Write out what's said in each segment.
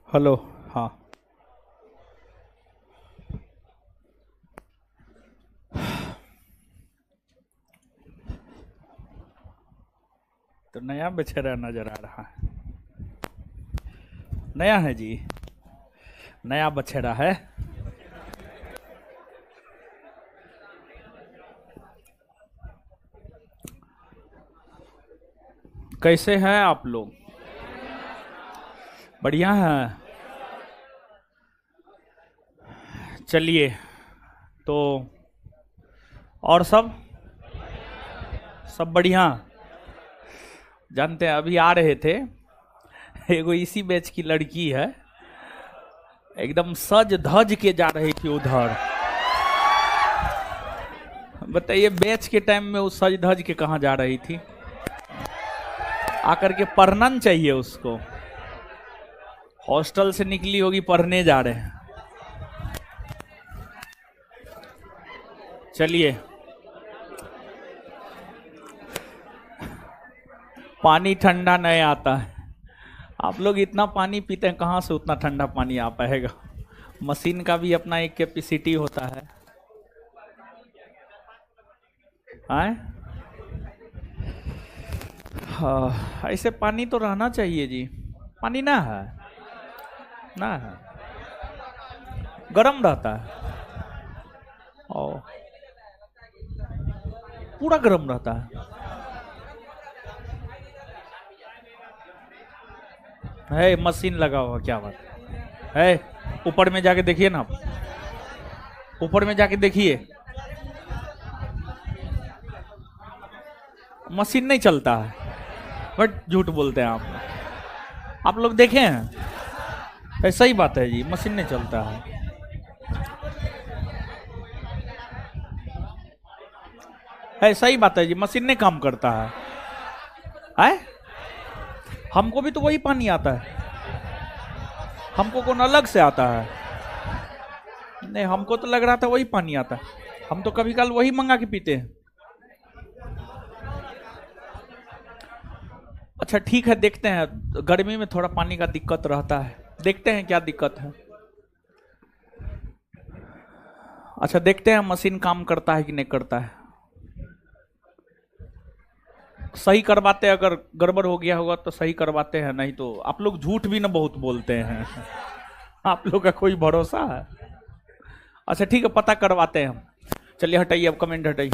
Hello. हाँ। तो नया बेचारा नजर आ रहा है। नया है जी। नया बछेरा है। कैसे हैं आप लोग? बढ़िया है। चलिए तो और सब सब बढ़िया। जानते हैं अभी आ रहे थे, एगो इसी बैच की लड़की है, एकदम सज धज के जा रही थी उधर। बताइए बैच के टाइम में वो सज धज के कहाँ जा रही थी? आकर के पढ़ना न चाहिए उसको। हॉस्टल से निकली होगी, पढ़ने जा रहे हैं। चलिए, पानी ठंडा नहीं आता है। आप लोग इतना पानी पीते हैं, कहाँ से उतना ठंडा पानी आ पाएगा? मशीन का भी अपना एक कैपेसिटी होता है। आए? हाँ, ऐसे पानी तो रहना चाहिए जी। पानी ना है, ना है, गर्म रहता है। और पूरा गर्म रहता है मशीन लगा हुआ, क्या बात है? ऊपर में जाके देखिए ना, आप ऊपर में जाके देखिए, मशीन नहीं चलता है। बट झूठ बोलते हैं आप लोग देखे हैं? सही बात है जी, मशीन नहीं चलता है सही बात है जी, मशीन नहीं काम करता है? हमको भी तो वही पानी आता है। हमको कौन अलग से आता है? नहीं, हमको तो लग रहा था वही पानी आता है। हम तो कभी कल वही मंगा के पीते हैं। अच्छा ठीक है, देखते हैं। गर्मी में थोड़ा पानी का दिक्कत रहता है, देखते हैं क्या दिक्कत है। अच्छा देखते हैं मशीन काम करता है कि नहीं करता है। सही करवाते हैं, अगर गड़बड़ हो गया होगा तो सही करवाते हैं, नहीं तो आप लोग झूठ भी ना बहुत बोलते हैं। आप लोग का कोई भरोसा है? अच्छा ठीक है, पता करवाते हैं हम। चलिए हटाइए, अब कमेंट हटाइए।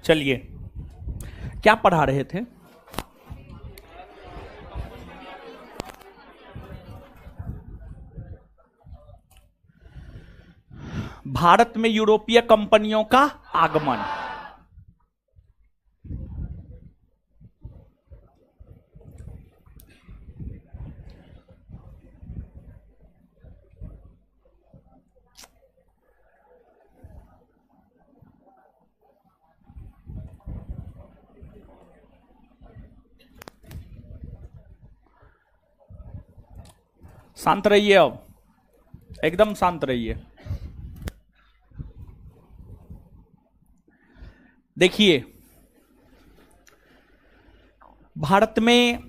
चलिए, क्या पढ़ा रहे थे? भारत में यूरोपीय कंपनियों का आगमन। शांत रहिए, अब एकदम शांत रहिए। देखिए, भारत में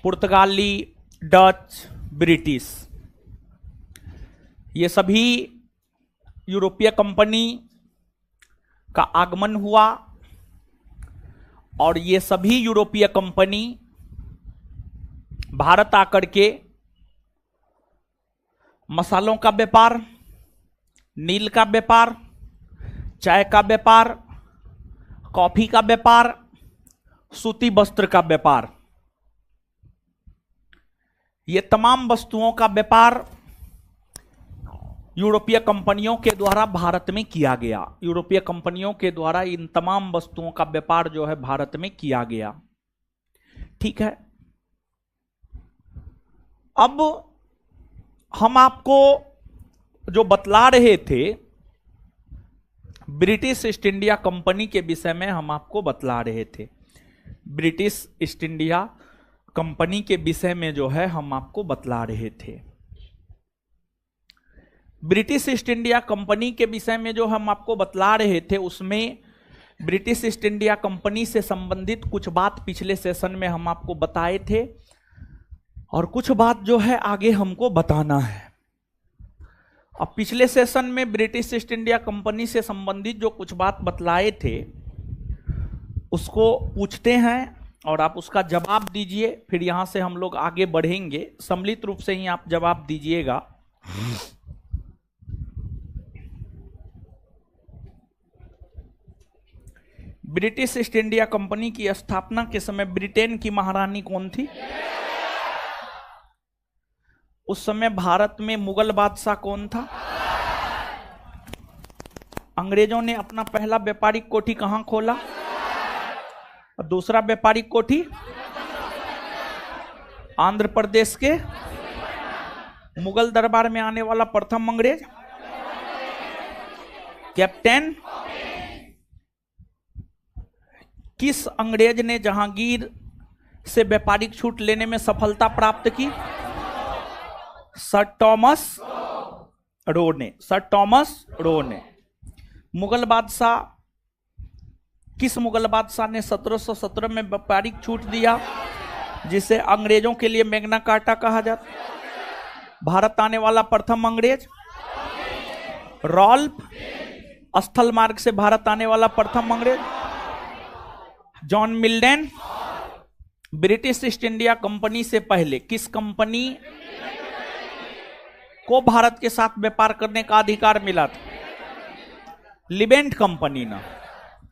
पुर्तगाली, डच, ब्रिटिश, ये सभी यूरोपीय कंपनी का आगमन हुआ। और ये सभी यूरोपीय कंपनी भारत आकर के मसालों का व्यापार, नील का व्यापार, चाय का व्यापार, कॉफी का व्यापार, सूती वस्त्र का व्यापार, ये तमाम वस्तुओं का व्यापार यूरोपीय कंपनियों के द्वारा भारत में किया गया। यूरोपीय कंपनियों के द्वारा इन तमाम वस्तुओं का व्यापार जो है भारत में किया गया। ठीक है, अब हम आपको जो बतला रहे थे, ब्रिटिश ईस्ट इंडिया कंपनी के विषय में हम आपको बतला रहे थे। ब्रिटिश ईस्ट इंडिया कंपनी के विषय में जो है हम आपको बतला रहे थे। ब्रिटिश ईस्ट इंडिया कंपनी के विषय में जो हम आपको बतला रहे थे, उसमें ब्रिटिश ईस्ट इंडिया कंपनी से संबंधित कुछ बात पिछले सेशन में हम आपको बताए थे और कुछ बात जो है आगे हमको बताना है। अब पिछले सेशन में ब्रिटिश ईस्ट इंडिया कंपनी से संबंधित जो कुछ बात बतलाए थे उसको पूछते हैं और आप उसका जवाब दीजिए, फिर यहां से हम लोग आगे बढ़ेंगे। सम्मिलित रूप से ही आप जवाब दीजिएगा। ब्रिटिश ईस्ट इंडिया कंपनी की स्थापना के समय ब्रिटेन की महारानी कौन थी? उस समय भारत में मुगल बादशाह कौन था? अंग्रेजों ने अपना पहला व्यापारिक कोठी कहां खोला और दूसरा व्यापारिक कोठी आंध्र प्रदेश के। मुगल दरबार में आने वाला प्रथम अंग्रेज कैप्टन। किस अंग्रेज ने जहांगीर से व्यापारिक छूट लेने में सफलता प्राप्त की? सर टॉमस रो ने। सर टॉमस रो ने। मुगल बादशाह, किस मुगल बादशाह ने 1717 में व्यापारिक छूट दिया जिसे अंग्रेजों के लिए मैग्ना कार्टा कहा जाता? भारत आने वाला प्रथम अंग्रेज रॉल्फ। स्थल मार्ग से भारत आने वाला प्रथम अंग्रेज John Milton. British east India company से पहले किस कंपनी को भारत के साथ व्यापार करने का अधिकार मिला था? लिबेंट कंपनी ना।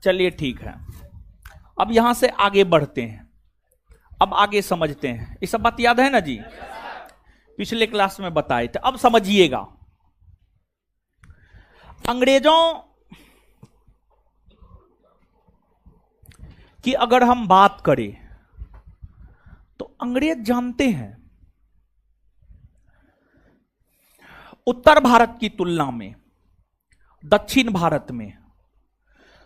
चलिए ठीक है, अब यहां से आगे बढ़ते हैं। अब आगे समझते हैं। ये सब बात याद है ना जी? पिछले क्लास में बताए थे। अब समझिएगा। अंग्रेजों की अगर हम बात करें तो अंग्रेज जानते हैं उत्तर भारत की तुलना में दक्षिण भारत में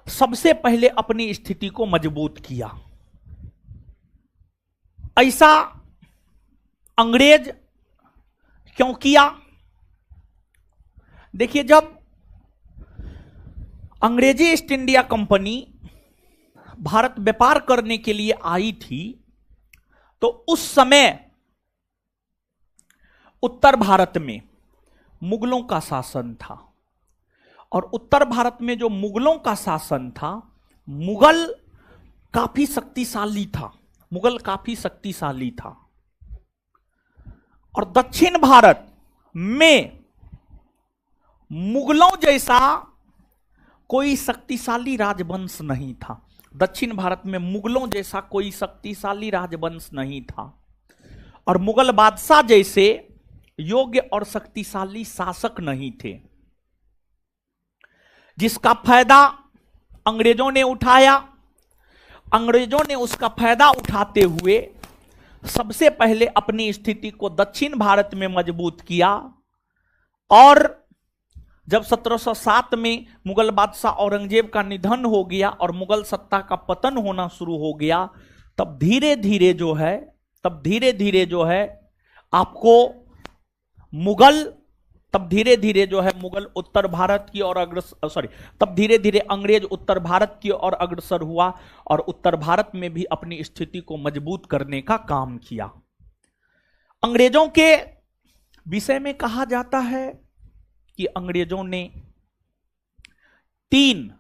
सबसे पहले अपनी स्थिति को मजबूत किया। ऐसा अंग्रेज क्यों किया? देखिए, जब अंग्रेजी ईस्ट इंडिया कंपनी भारत व्यापार करने के लिए आई थी तो उस समय उत्तर भारत में मुगलों का शासन था और उत्तर भारत में जो मुगलों का शासन था, मुगल काफी शक्तिशाली था। मुगल काफी शक्तिशाली था और दक्षिण भारत में मुगलों जैसा कोई शक्तिशाली राजवंश नहीं था। दक्षिण भारत में मुगलों जैसा कोई शक्तिशाली राजवंश नहीं था और मुगल बादशाह जैसे योग्य और शक्तिशाली शासक नहीं थे, जिसका फायदा अंग्रेजों ने उठाया। अंग्रेजों ने उसका फायदा उठाते हुए सबसे पहले अपनी स्थिति को दक्षिण भारत में मजबूत किया और जब 1707 में मुगल बादशाह औरंगजेब का निधन हो गया और मुगल सत्ता का पतन होना शुरू हो गया, तब धीरे धीरे जो है आपको मुगल उत्तर भारत की ओर तब धीरे धीरे अंग्रेज उत्तर भारत की ओर अग्रसर हुआ और उत्तर भारत में भी अपनी स्थिति को मजबूत करने का काम किया। अंग्रेजों के विषय में कहा जाता है कि अंग्रेजों ने 3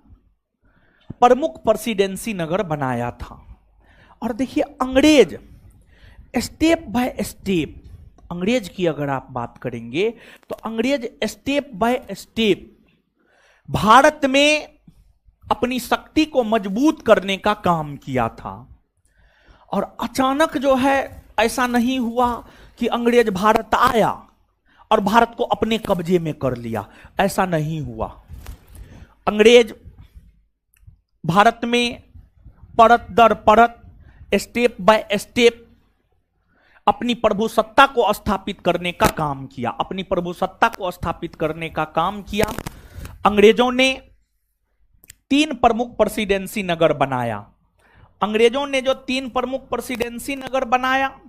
प्रमुख प्रेसिडेंसी नगर बनाया था। और देखिए, अंग्रेज स्टेप बाय स्टेप, अंग्रेज की अगर आप बात करेंगे तो अंग्रेज स्टेप बाय स्टेप भारत में अपनी शक्ति को मजबूत करने का काम किया था। और अचानक जो है ऐसा नहीं हुआ कि अंग्रेज भारत आया और भारत को अपने कब्जे में कर लिया, ऐसा नहीं हुआ। अंग्रेज भारत में परत दर परत, स्टेप बाय स्टेप अपनी प्रभुसत्ता को स्थापित करने का काम किया। अंग्रेजों ने 3 प्रमुख प्रेसिडेंसी नगर बनाया। अंग्रेजों ने जो 3 प्रमुख प्रेसिडेंसी नगर बनाया,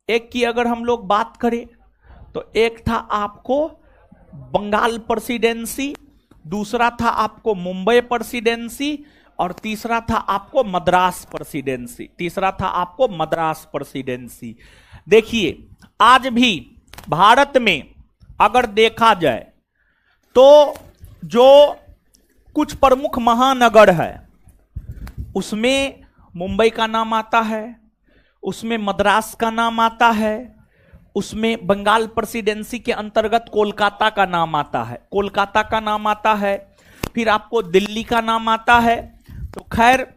एक की अगर हम लोग बात करें तो एक था आपको बंगाल प्रेसिडेंसी, दूसरा था आपको मुंबई प्रेसिडेंसी और तीसरा था आपको मद्रास प्रेसिडेंसी, तीसरा था आपको मद्रास प्रेसिडेंसी। देखिए आज भी भारत में अगर देखा जाए तो जो कुछ प्रमुख महानगर है उसमें मुंबई का नाम आता है, उसमें मद्रास का नाम आता है, उसमें बंगाल प्रेसिडेंसी के अंतर्गत कोलकाता का नाम आता है, कोलकाता का नाम आता है, फिर आपको दिल्ली का नाम आता है। तो खैर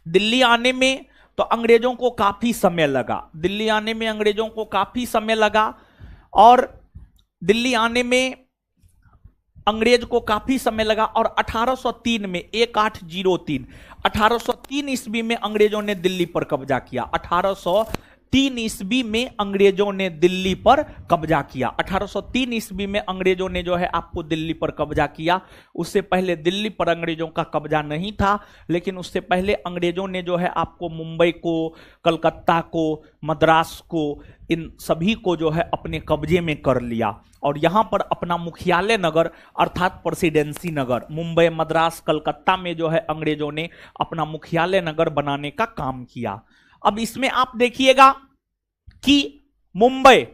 दिल्ली आने में तो अंग्रेजों को काफी समय लगा, दिल्ली आने में अंग्रेजों को काफी समय लगा और दिल्ली आने में अंग्रेज को काफी समय लगा और 1803 में 1803 ईस्वी में अंग्रेजों ने दिल्ली पर कब्जा किया। 1803 ईस्वी में अंग्रेजों ने दिल्ली पर कब्जा किया। 1803 ईस्वी में अंग्रेजों ने जो है आपको दिल्ली पर कब्जा किया। उससे पहले दिल्ली पर अंग्रेजों का कब्जा नहीं था, लेकिन उससे पहले अंग्रेजों ने जो है आपको मुंबई को, कलकत्ता को, मद्रास को, इन सभी को जो है अपने कब्जे में कर लिया और यहां पर अपना मुख्यालय नगर अर्थात प्रेसिडेंसी नगर मुंबई, मद्रास, कलकत्ता में जो है अंग्रेजों ने अपना मुख्यालय नगर बनाने का काम किया। अब इसमें आप देखिएगा कि मुंबई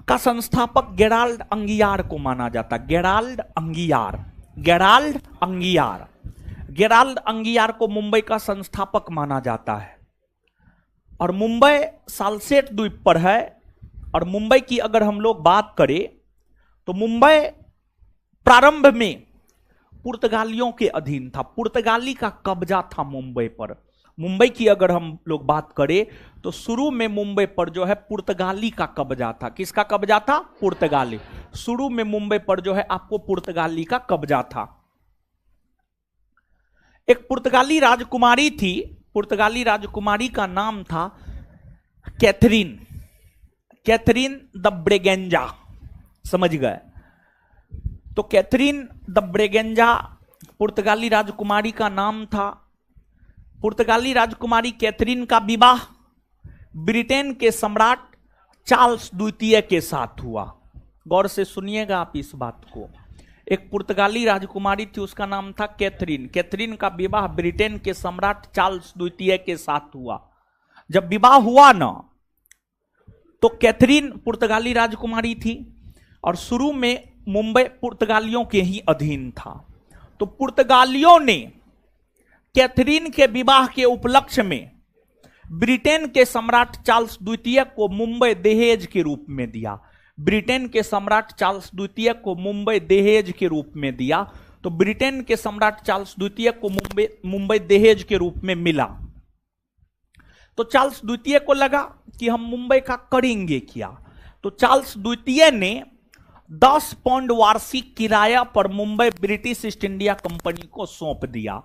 का संस्थापक गेराल्ड अंगियार को माना जाता। गेराल्ड अंगियार को मुंबई का संस्थापक माना जाता है और मुंबई सालसेट द्वीप पर है। और मुंबई की अगर हम लोग बात करें तो मुंबई प्रारंभ में पुर्तगालियों के अधीन था, पुर्तगाली का कब्जा था मुंबई पर। मुंबई की अगर हम लोग बात करें तो शुरू में मुंबई पर जो है पुर्तगाली का कब्जा था। किसका कब्जा था? पुर्तगाली। शुरू में मुंबई पर जो है आपको पुर्तगाली का कब्जा था। एक पुर्तगाली राजकुमारी थी, पुर्तगाली राजकुमारी का नाम था कैथरीन द ब्रेगेंजा, समझ गए? तो कैथरीन द ब्रेगेंजा पुर्तगाली राजकुमारी का नाम था। पुर्तगाली राजकुमारी कैथरीन का विवाह ब्रिटेन के सम्राट चार्ल्स द्वितीय के साथ हुआ। गौर से सुनिएगा आप इस बात को। एक पुर्तगाली राजकुमारी थी, उसका नाम था कैथरीन। कैथरीन का विवाह ब्रिटेन के सम्राट चार्ल्स द्वितीय के साथ हुआ। जब विवाह हुआ ना तो कैथरीन पुर्तगाली राजकुमारी थी और शुरू में मुंबई पुर्तगालियों के ही अधीन था। तो पुर्तगालियों ने कैथरीन के विवाह के उपलक्ष्य में ब्रिटेन के सम्राट चार्ल्स द्वितीय को मुंबई दहेज के रूप में दिया। ब्रिटेन के सम्राट चार्ल्स द्वितीय को मुंबई दहेज के रूप में दिया। तो ब्रिटेन के सम्राट चार्ल्स द्वितीय को मुंबई दहेज के रूप में मिला। तो चार्ल्स द्वितीय को लगा कि हम मुंबई का करेंगे क्या। तो चार्ल्स द्वितीय ने 10 पाउंड वार्षिक किराया पर Mumbai British east India company को सौंप दिया।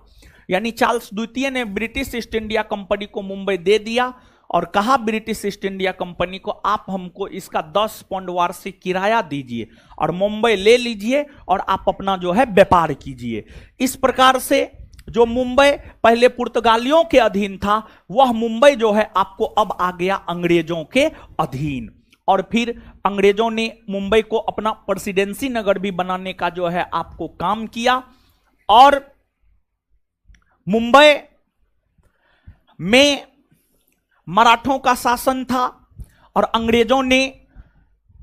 यानी चार्ल्स द्वितीय ने ब्रिटिश ईस्ट इंडिया कंपनी को मुंबई दे दिया और कहा ब्रिटिश ईस्ट इंडिया कंपनी को, आप हमको इसका 10 पाउंड वार्षिक किराया दीजिए और मुंबई ले लीजिए और आप अपना जो है व्यापार कीजिए। इस प्रकार से जो मुंबई पहले पुर्तगालियों के अधीन था, वह मुंबई जो है आपको अब आ गया अंग्रेजों के अधीन। और फिर अंग्रेजों ने मुंबई को अपना प्रेसिडेंसी नगर भी बनाने का जो है आपको काम किया और मुंबई में मराठों का शासन था और अंग्रेजों ने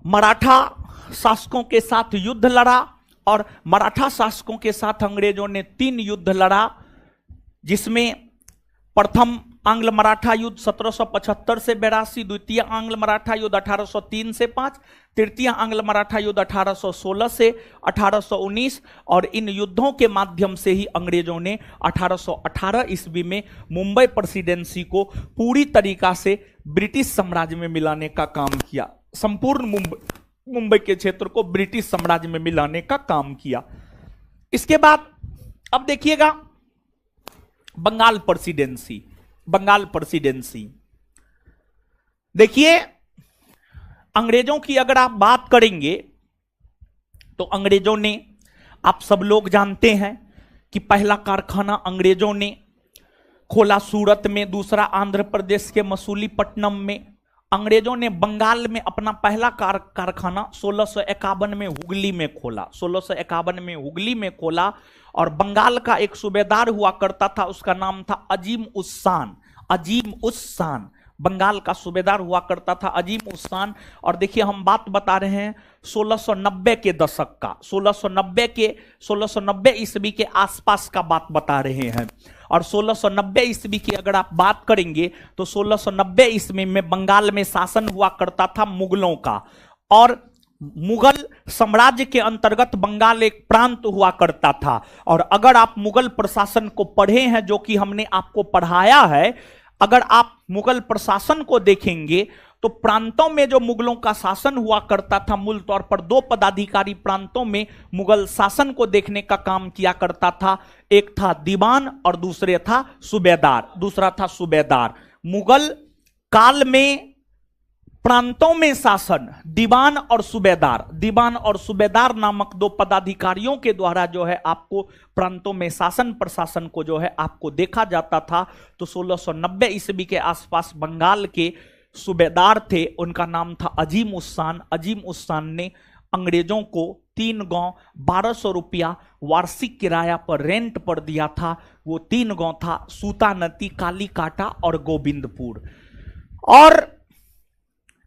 मराठा शासकों के साथ युद्ध लड़ा और मराठा शासकों के साथ अंग्रेजों ने 3 युद्ध लड़ा, जिसमें प्रथम आंग्ल मराठा युद्ध 1775 से 82, द्वितीय आंग्ल मराठा युद्ध 1803 से 5, तृतीय आंग्ल मराठा युद्ध 1816 से 1819 और इन युद्धों के माध्यम से ही अंग्रेजों ने 1818 ईस्वी में मुंबई प्रेसिडेंसी को पूरी तरीका से ब्रिटिश साम्राज्य में मिलाने का काम किया। संपूर्ण मुंबई के क्षेत्र को ब्रिटिश साम्राज्य में मिलाने का काम किया। इसके बाद अब देखिएगा बंगाल प्रेसिडेंसी। देखिए अंग्रेजों की अगर आप बात करेंगे तो अंग्रेजों ने, आप सब लोग जानते हैं कि पहला कारखाना अंग्रेजों ने खोला सूरत में, दूसरा आंध्र प्रदेश के मसूलीपट्टनम में, अंग्रेजों ने बंगाल में अपना पहला कारखाना 1651 में हुगली में खोला। 1651 में हुगली में खोला और बंगाल का एक सूबेदार हुआ करता था, उसका नाम था अजीम उस शान। अजीम उस शान बंगाल का सूबेदार हुआ करता था, अजीम उस शान। और देखिए हम बात बता रहे हैं 1690 के दशक का, 1690 ईस्वी के आसपास का बात बता रहे हैं। और 1690 ईस्वी की अगर आप बात करेंगे तो 1690 ईस्वी में बंगाल में शासन हुआ करता था मुगलों का, और मुगल साम्राज्य के अंतर्गत बंगाल एक प्रांत हुआ करता था। और अगर आप मुगल प्रशासन को पढ़े हैं, जो कि हमने आपको पढ़ाया है, अगर आप मुगल प्रशासन को देखेंगे तो प्रांतों में जो मुगलों का शासन हुआ करता था, मूल तौर पर दो पदाधिकारी प्रांतों में मुगल शासन को देखने का काम किया करता था। एक था दीवान और दूसरा था सूबेदार। मुगल काल में प्रांतों में शासन दीवान और सूबेदार नामक दो पदाधिकारियों के द्वारा जो है आपको प्रांतों में शासन प्रशासन को जो है आपको देखा जाता था। तो 1690 ईस्वी के आसपास बंगाल के सूबेदार थे, उनका नाम था अजीम उस शान। अजीम उस शान ने अंग्रेजों को 3 गांव 1200 रुपया वार्षिक किराया पर रेंट पर दिया था। वो 3 गांव था सूतानती, कालीकाटा और गोविंदपुर। और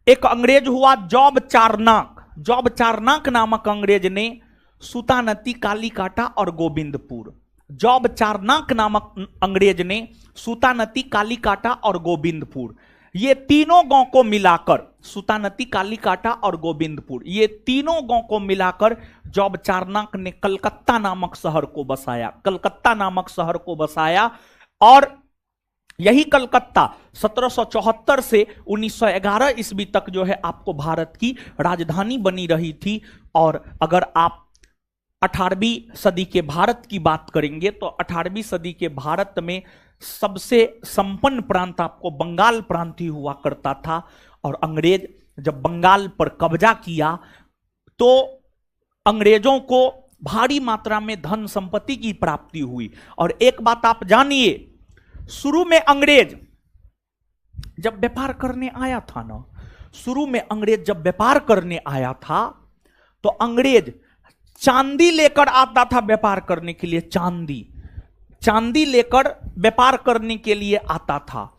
एक अंग्रेज हुआ जॉब चारनाक नामक अंग्रेज ने सूतानती, कालीकाटा और गोविंदपुर, जॉब चारनाक नामक अंग्रेज ने सूतानती, कालीकाटा और गोविंदपुर, ये तीनों गांव को मिलाकर, सूतानती, कालीकाटा और गोविंदपुर, ये तीनों गांव को मिलाकर जॉब चारनाक ने कलकत्ता नामक शहर को बसाया। और यही कलकत्ता 1774 से 1911 ईस्वी तक जो है आपको भारत की राजधानी बनी रही थी। और अगर आप 18वीं सदी के भारत की बात करेंगे तो 18वीं सदी के भारत में सबसे संपन्न प्रांत आपको बंगाल प्रांत ही हुआ करता था। और अंग्रेज जब बंगाल पर कब्जा किया तो अंग्रेजों को भारी मात्रा में धन संपत्ति की प्राप्ति हुई। और एक बात आप जानिए, शुरू में अंग्रेज जब व्यापार करने आया था तो अंग्रेज चांदी लेकर आता था व्यापार करने के लिए। चांदी लेकर व्यापार करने के लिए आता था,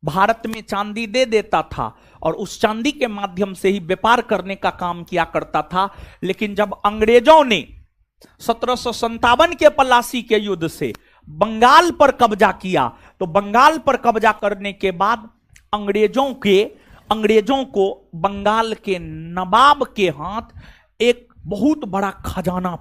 भारत में चांदी दे देता था और उस चांदी के माध्यम से ही व्यापार करने का काम किया करता था। लेकिन जब अंग्रेजों ने 1757 के पलासी के युद्ध से बंगाल पर कब्जा किया तो बंगाल पर कब्जा करने के बाद अंग्रेजों को बंगाल के नवाब के हाथ एक बहुत बड़ा खजाना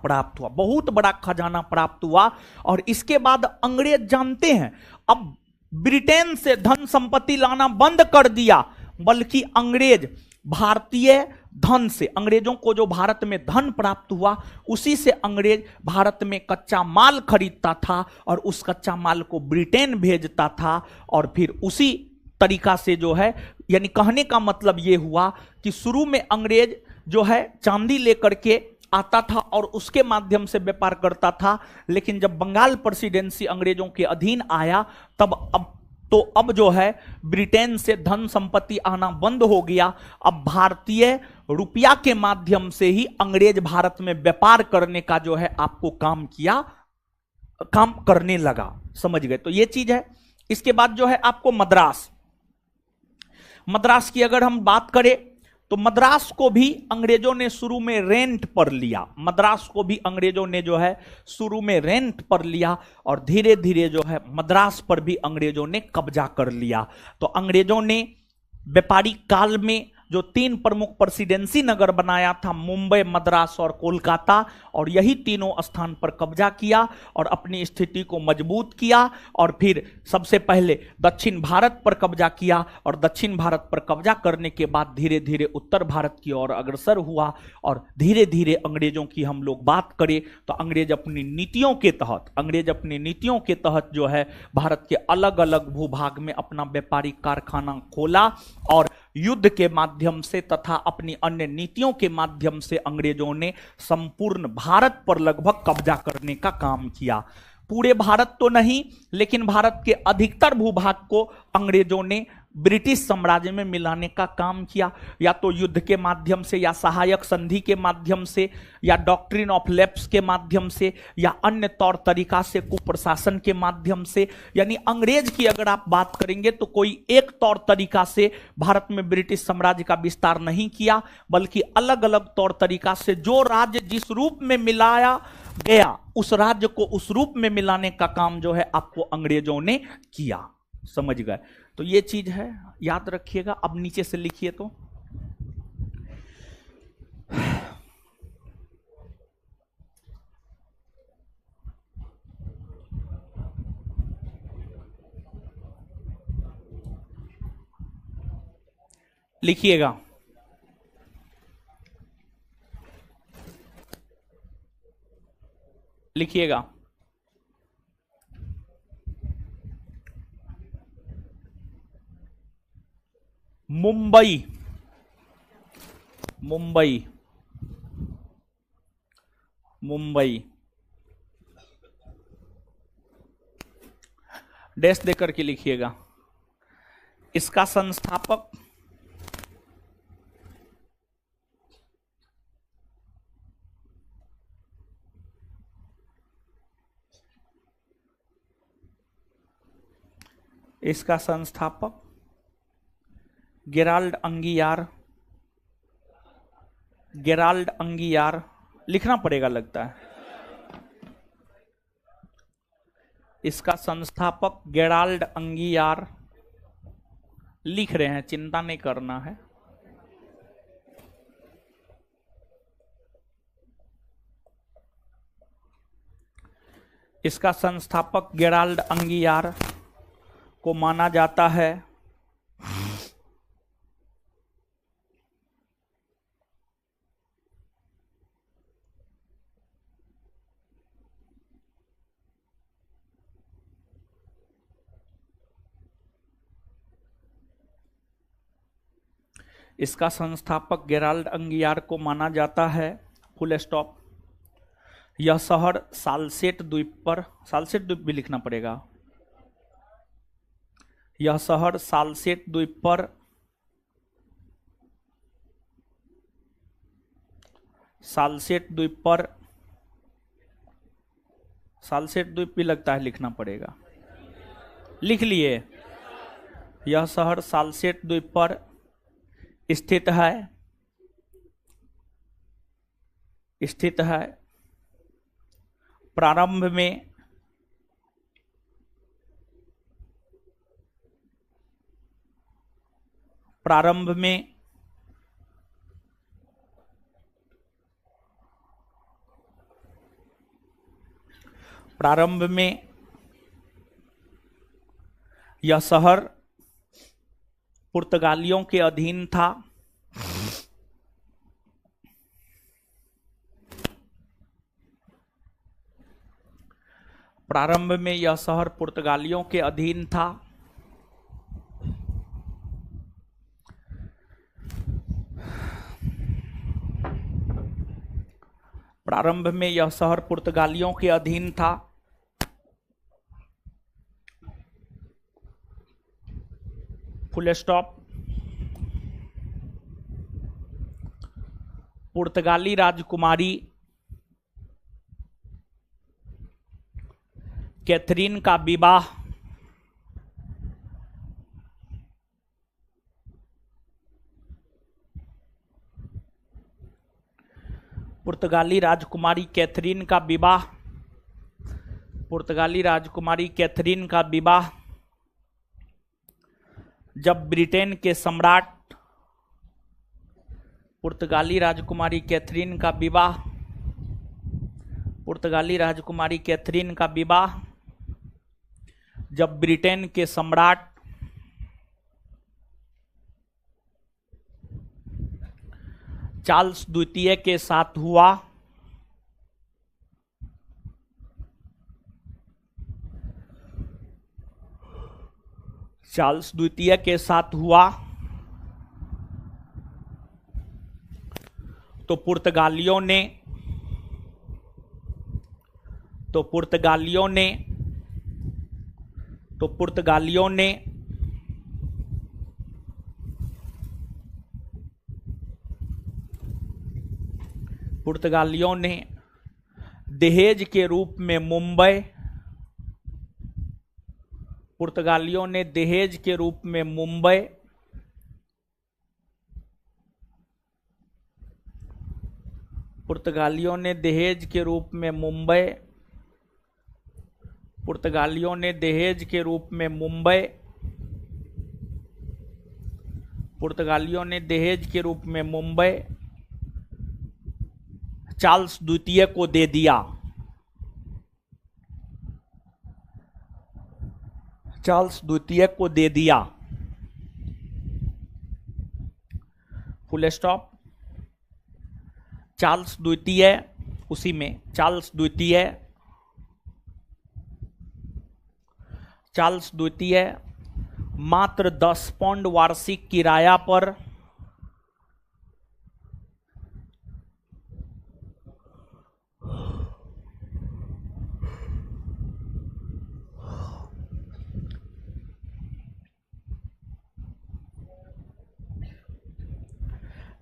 प्राप्त हुआ। और इसके बाद अंग्रेज जानते हैं अब ब्रिटेन से धन संपत्ति लाना बंद कर दिया, बल्कि अंग्रेज भारतीय धन से, अंग्रेजों को जो भारत में धन प्राप्त हुआ उसी से अंग्रेज भारत में कच्चा माल खरीदता था और उस कच्चा माल को ब्रिटेन भेजता था। और फिर उसी तरीका से जो है, यानी कहने का मतलब ये हुआ कि शुरू में अंग्रेज जो है चांदी लेकर के आता था और उसके माध्यम से व्यापार करता था। लेकिन जब बंगाल प्रेसिडेंसी अंग्रेजों के अधीन आया अब जो है ब्रिटेन से धन संपत्ति आना बंद हो गया। अब भारतीय रुपया के माध्यम से ही अंग्रेज भारत में व्यापार करने का जो है आपको काम करने लगा। समझ गए? तो ये चीज है। इसके बाद जो है आपको मद्रास की अगर हम बात करें तो मद्रास को भी अंग्रेजों ने शुरू में रेंट पर लिया। पर लिया और धीरे धीरे जो है मद्रास पर भी अंग्रेजों ने कब्जा कर लिया। तो अंग्रेजों ने व्यापारिक काल में जो 3 प्रमुख प्रेसिडेंसी नगर बनाया था, मुंबई, मद्रास और कोलकाता, और यही तीनों स्थान पर कब्जा किया और अपनी स्थिति को मजबूत किया। और फिर सबसे पहले दक्षिण भारत पर कब्जा किया और दक्षिण भारत पर कब्जा करने के बाद धीरे धीरे उत्तर भारत की ओर अग्रसर हुआ। और धीरे धीरे अंग्रेजों की हम लोग बात करें तो अंग्रेज अपनी नीतियों के तहत जो है भारत के अलग अलग भूभाग में अपना व्यापारिक कारखाना खोला और युद्ध के माध्यम से तथा अपनी अन्य नीतियों के माध्यम से अंग्रेजों ने संपूर्ण भारत पर लगभग कब्जा करने का काम किया। पूरे भारत तो नहीं, लेकिन भारत के अधिकतर भूभाग को अंग्रेजों ने ब्रिटिश साम्राज्य में मिलाने का काम किया, या तो युद्ध के माध्यम से, या सहायक संधि के माध्यम से, या डॉक्ट्रिन ऑफ लैप्स के माध्यम से, या अन्य तौर तरीका से, कुप्रशासन के माध्यम से। यानी अंग्रेज की अगर आप बात करेंगे तो कोई एक तौर तरीका से भारत में ब्रिटिश साम्राज्य का विस्तार नहीं किया, बल्कि अलग अलग तौर तरीका से जो राज्य जिस रूप में मिलाया गया, उस राज्य को उस रूप में मिलाने का काम जो है आपको अंग्रेजों ने किया। समझ गए? तो ये चीज है, याद रखिएगा। अब नीचे से लिखिए तो लिखिएगा, लिखिएगा। मुंबई, मुंबई, मुंबई डैश देकर के लिखिएगा। इसका संस्थापक गेराल्ड अंगियार, गेराल्ड अंगियार लिखना पड़ेगा लगता है। इसका संस्थापक गेराल्ड अंगियार लिख रहे हैं, चिंता नहीं करना है। इसका संस्थापक गेराल्ड अंगियार को माना जाता है इसका संस्थापक गेराल्ड अंगियार को माना जाता है, फुल स्टॉप। यह शहर सालसेट द्वीप पर, सालसेट द्वीप भी लिखना पड़ेगा। यह शहर सालसेट द्वीप पर सालसेट द्वीप पर, सालसेट द्वीप भी लगता है लिखना पड़ेगा, लिख लिए। यह शहर सालसेट द्वीप पर स्थित है, स्थित है। प्रारंभ में प्रारंभ में प्रारंभ में यह शहर पुर्तगालियों के अधीन था। प्रारंभ में यह शहर पुर्तगालियों के अधीन था। प्रारंभ में यह शहर पुर्तगालियों के अधीन था। Full stop. पुर्तगाली राजकुमारी कैथरीन का विवाह पुर्तगाली राजकुमारी कैथरीन का विवाह पुर्तगाली राजकुमारी कैथरीन का विवाह जब ब्रिटेन के सम्राट पुर्तगाली राजकुमारी कैथरीन का विवाह पुर्तगाली राजकुमारी कैथरीन का विवाह जब ब्रिटेन के सम्राट चार्ल्स द्वितीय के साथ हुआ, चार्ल्स द्वितीय के साथ हुआ तो पुर्तगालियों ने तो पुर्तगालियों ने दहेज के रूप में मुंबई पुर्तगालियों ने दहेज के रूप में मुंबई पुर्तगालियों ने दहेज के रूप में मुंबई पुर्तगालियों ने दहेज के रूप में मुंबई पुर्तगालियों ने दहेज के रूप में मुंबई चार्ल्स द्वितीय को दे दिया। चार्ल्स द्वितीय को दे दिया। Full stop. चार्ल्स द्वितीय, उसी में चार्ल्स द्वितीय मात्र 10 पाउंड वार्षिक किराया पर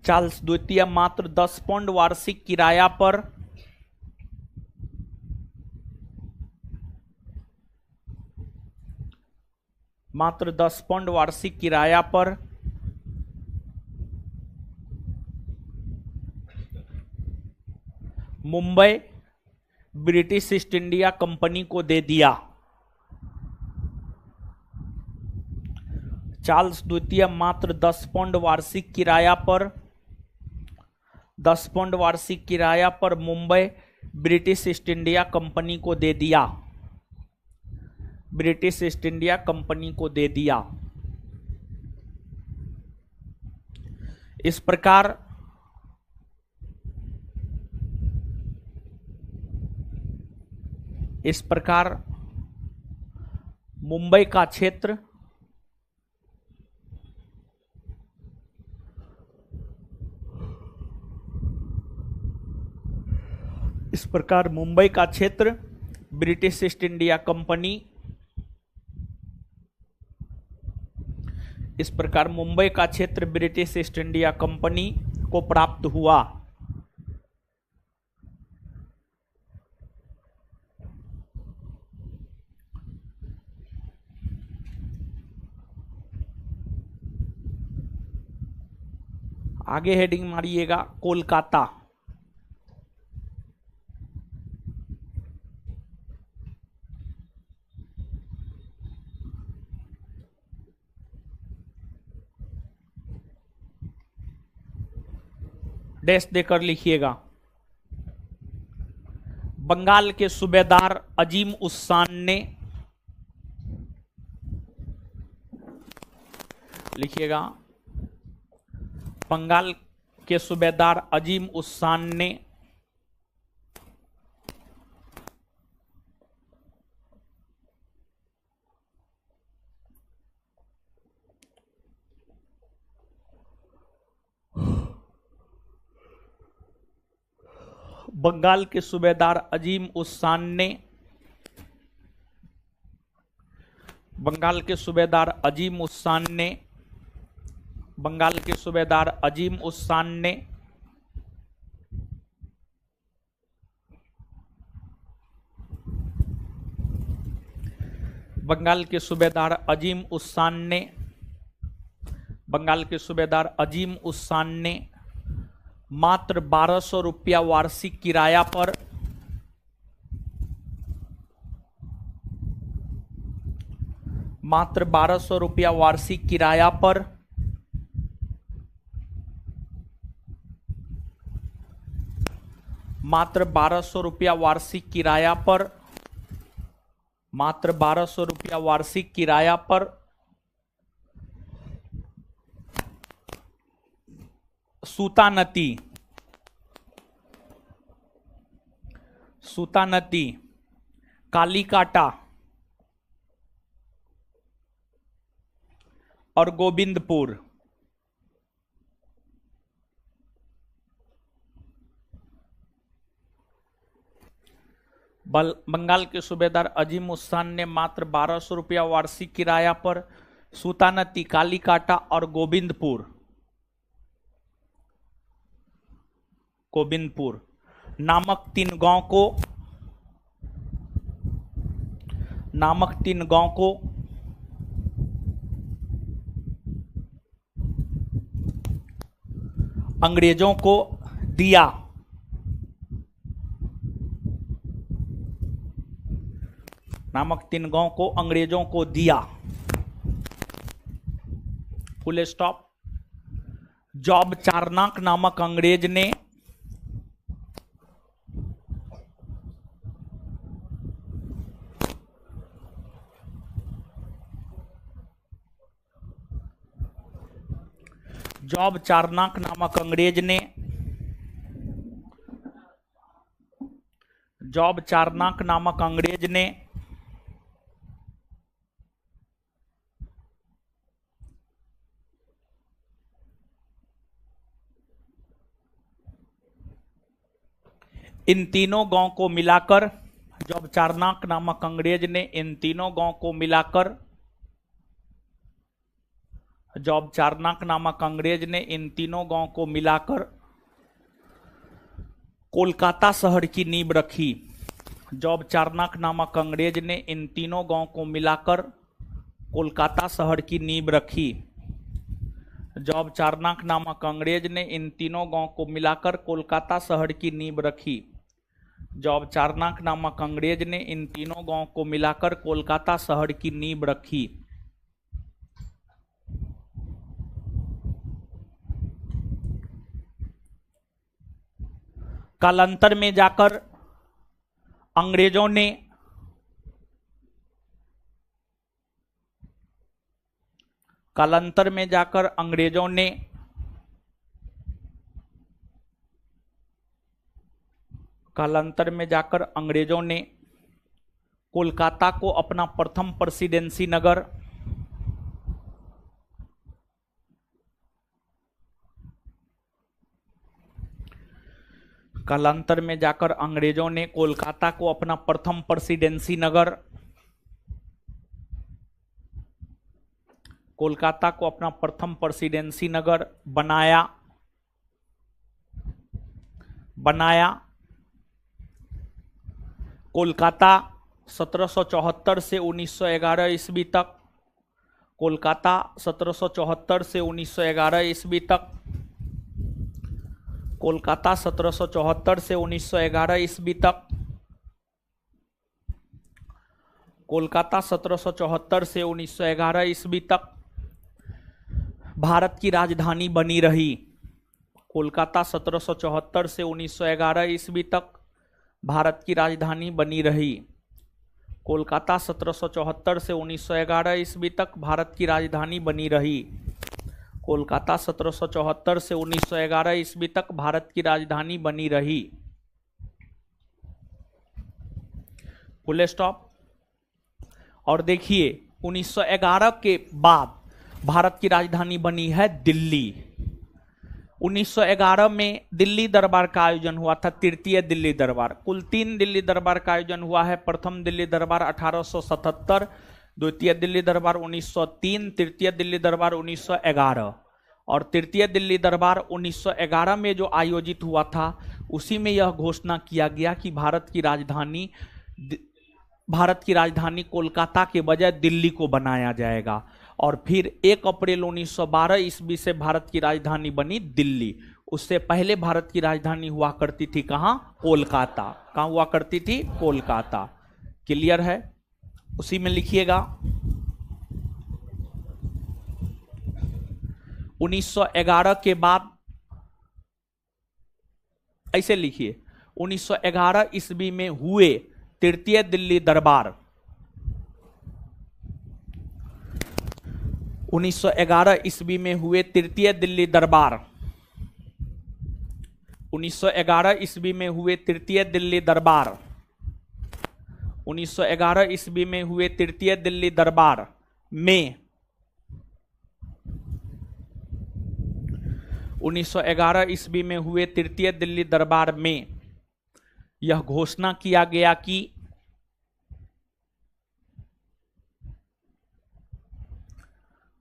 चार्ल्स द्वितीय मात्र 10 पाउंड वार्षिक किराया पर मात्र 10 पाउंड वार्षिक किराया पर Mumbai British east India company को दे दिया। चार्ल्स द्वितीय मात्र 10 पाउंड वार्षिक किराया पर 10 पाउंड वार्षिक किराया पर Mumbai British east India company को दे दिया। ब्रिटिश ईस्ट इंडिया कंपनी को दे दिया। इस प्रकार मुंबई का क्षेत्र British east India company Mumbai का क्षेत्र ब्रिटिश ईस्ट इंडिया कंपनी को प्राप्त हुआ। आगे हेडिंग मारिएगा कोलकाता। डैश देकर लिखिएगा। बंगाल के सूबेदार अजीम उस्सान ने लिखिएगा। बंगाल के सूबेदार अजीम उस्सान ने बंगाल के सूबेदार अजीम उस्सान ने बंगाल के सूबेदार अजीम उस्सान ने बंगाल के सूबेदार अजीम उस्सान ने बंगाल के सूबेदार अजीम उस्सान ने बंगाल के सूबेदार अजीम उस्सान ने मात्र 1200 रुपया वार्षिक किराया पर मात्र 1200 रुपया वार्षिक किराया पर मात्र 1200 रुपया वार्षिक किराया पर मात्र 1200 रुपया वार्षिक किराया पर सूतानती कालीकाटा और गोविंदपुर बंगाल के सूबेदार अजीम उस्सान ने मात्र 1200 रुपया वार्षिक किराया पर सूतानती, कालीकाटा और गोविंदपुर नामक तीन गांव को अंग्रेजों को दिया। नामक 3 गांव को अंग्रेजों को दिया। Full stop. जॉब चारनाक नामक अंग्रेज ने इन तीनों गांव को मिलाकर जॉब चारनाक नामक अंग्रेज ने इन तीनों गांव को मिलाकर जॉब चारनाक नामक अंग्रेज ने इन तीनों गांव को मिलाकर कोलकाता शहर की नींव रखी। जॉब चारनाक नामक अंग्रेज ने इन तीनों गांव को मिलाकर कोलकाता शहर की नींव रखी। जॉब चारनाक नामक अंग्रेज ने इन तीनों गांव को मिलाकर कोलकाता शहर की नींव रखी। जॉब चारनाक नामक अंग्रेज ने इन तीनों गांव को मिलाकर कोलकाता शहर की नींव रखी। कालांतर में जाकर अंग्रेजों ने कोलकाता को अपना प्रथम प्रेसिडेंसी नगर कालांतर में जाकर अंग्रेजों ने कोलकाता को अपना प्रथम प्रेसिडेंसी नगर बनाया। कोलकाता 1774 से 1911 ईस्वी तक कोलकाता 1774 से 1911 ईस्वी तक कोलकाता 1774 से 1911 ईस्वी तक कोलकाता 1774 से 1911 ईस्वी तक भारत की राजधानी बनी रही। कोलकाता 1774 से 1911 ईस्वी तक भारत की राजधानी बनी रही। कोलकाता 1774 से 1911 ईस्वी तक भारत की राजधानी बनी रही। कोलकाता 1774 से 1911 ईस्वी तक भारत की राजधानी बनी रही। Full stop. और देखिए 1911 के बाद भारत की राजधानी बनी है दिल्ली। 1911 में दिल्ली दरबार का आयोजन हुआ था, तृतीय दिल्ली दरबार। कुल 3 दिल्ली दरबार का आयोजन हुआ है। प्रथम दिल्ली दरबार 1877, द्वितीय दिल्ली दरबार 1903, तृतीय दिल्ली दरबार 1911। और तृतीय दिल्ली दरबार 1911 में जो आयोजित हुआ था उसी में यह घोषणा किया गया कि भारत की राजधानी कोलकाता के बजाय दिल्ली को बनाया जाएगा। और फिर 1 अप्रैल 1912 ईस्वी से भारत की राजधानी बनी दिल्ली। उससे पहले भारत की राजधानी हुआ करती थी कहाँ? कोलकाता। कहाँ हुआ करती थी? कोलकाता। क्लियर है? उसी में लिखिएगा 1911 के बाद, ऐसे लिखिए 1911 ईस्वी में हुए तृतीय दिल्ली दरबार 1911 ईस्वी में हुए तृतीय दिल्ली दरबार 1911 ईस्वी में हुए तृतीय दिल्ली दरबार 1911 ईस्वी में हुए तृतीय दिल्ली दरबार में 1911 ईस्वी में हुए तृतीय दिल्ली दरबार में यह घोषणा किया गया कि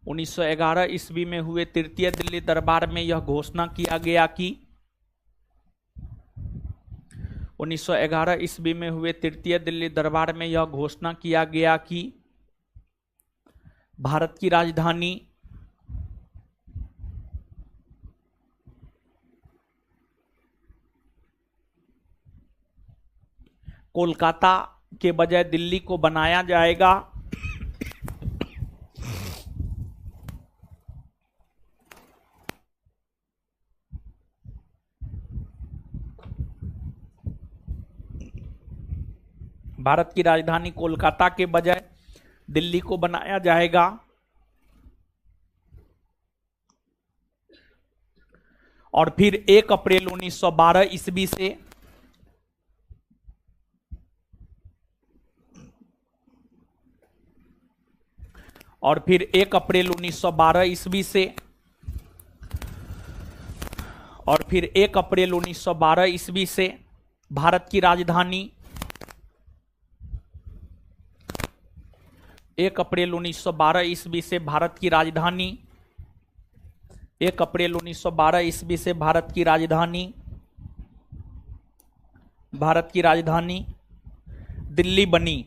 1911 ईस्वी में हुए तृतीय दिल्ली दरबार में यह घोषणा किया गया कि 1911 ईस्वी में हुए तृतीय दिल्ली दरबार में यह घोषणा किया गया कि भारत की राजधानी कोलकाता के बजाय दिल्ली को बनाया जाएगा। भारत की राजधानी कोलकाता के बजाय दिल्ली को बनाया जाएगा। और फिर 1 अप्रैल 1912 ईस्वी से और फिर 1 अप्रैल 1912 ईस्वी से और फिर 1 अप्रैल 1912 ईस्वी से भारत की राजधानी 1 अप्रैल 1912 ईस्वी से भारत की राजधानी 1 अप्रैल 1912 ईस्वी से भारत की राजधानी दिल्ली बनी।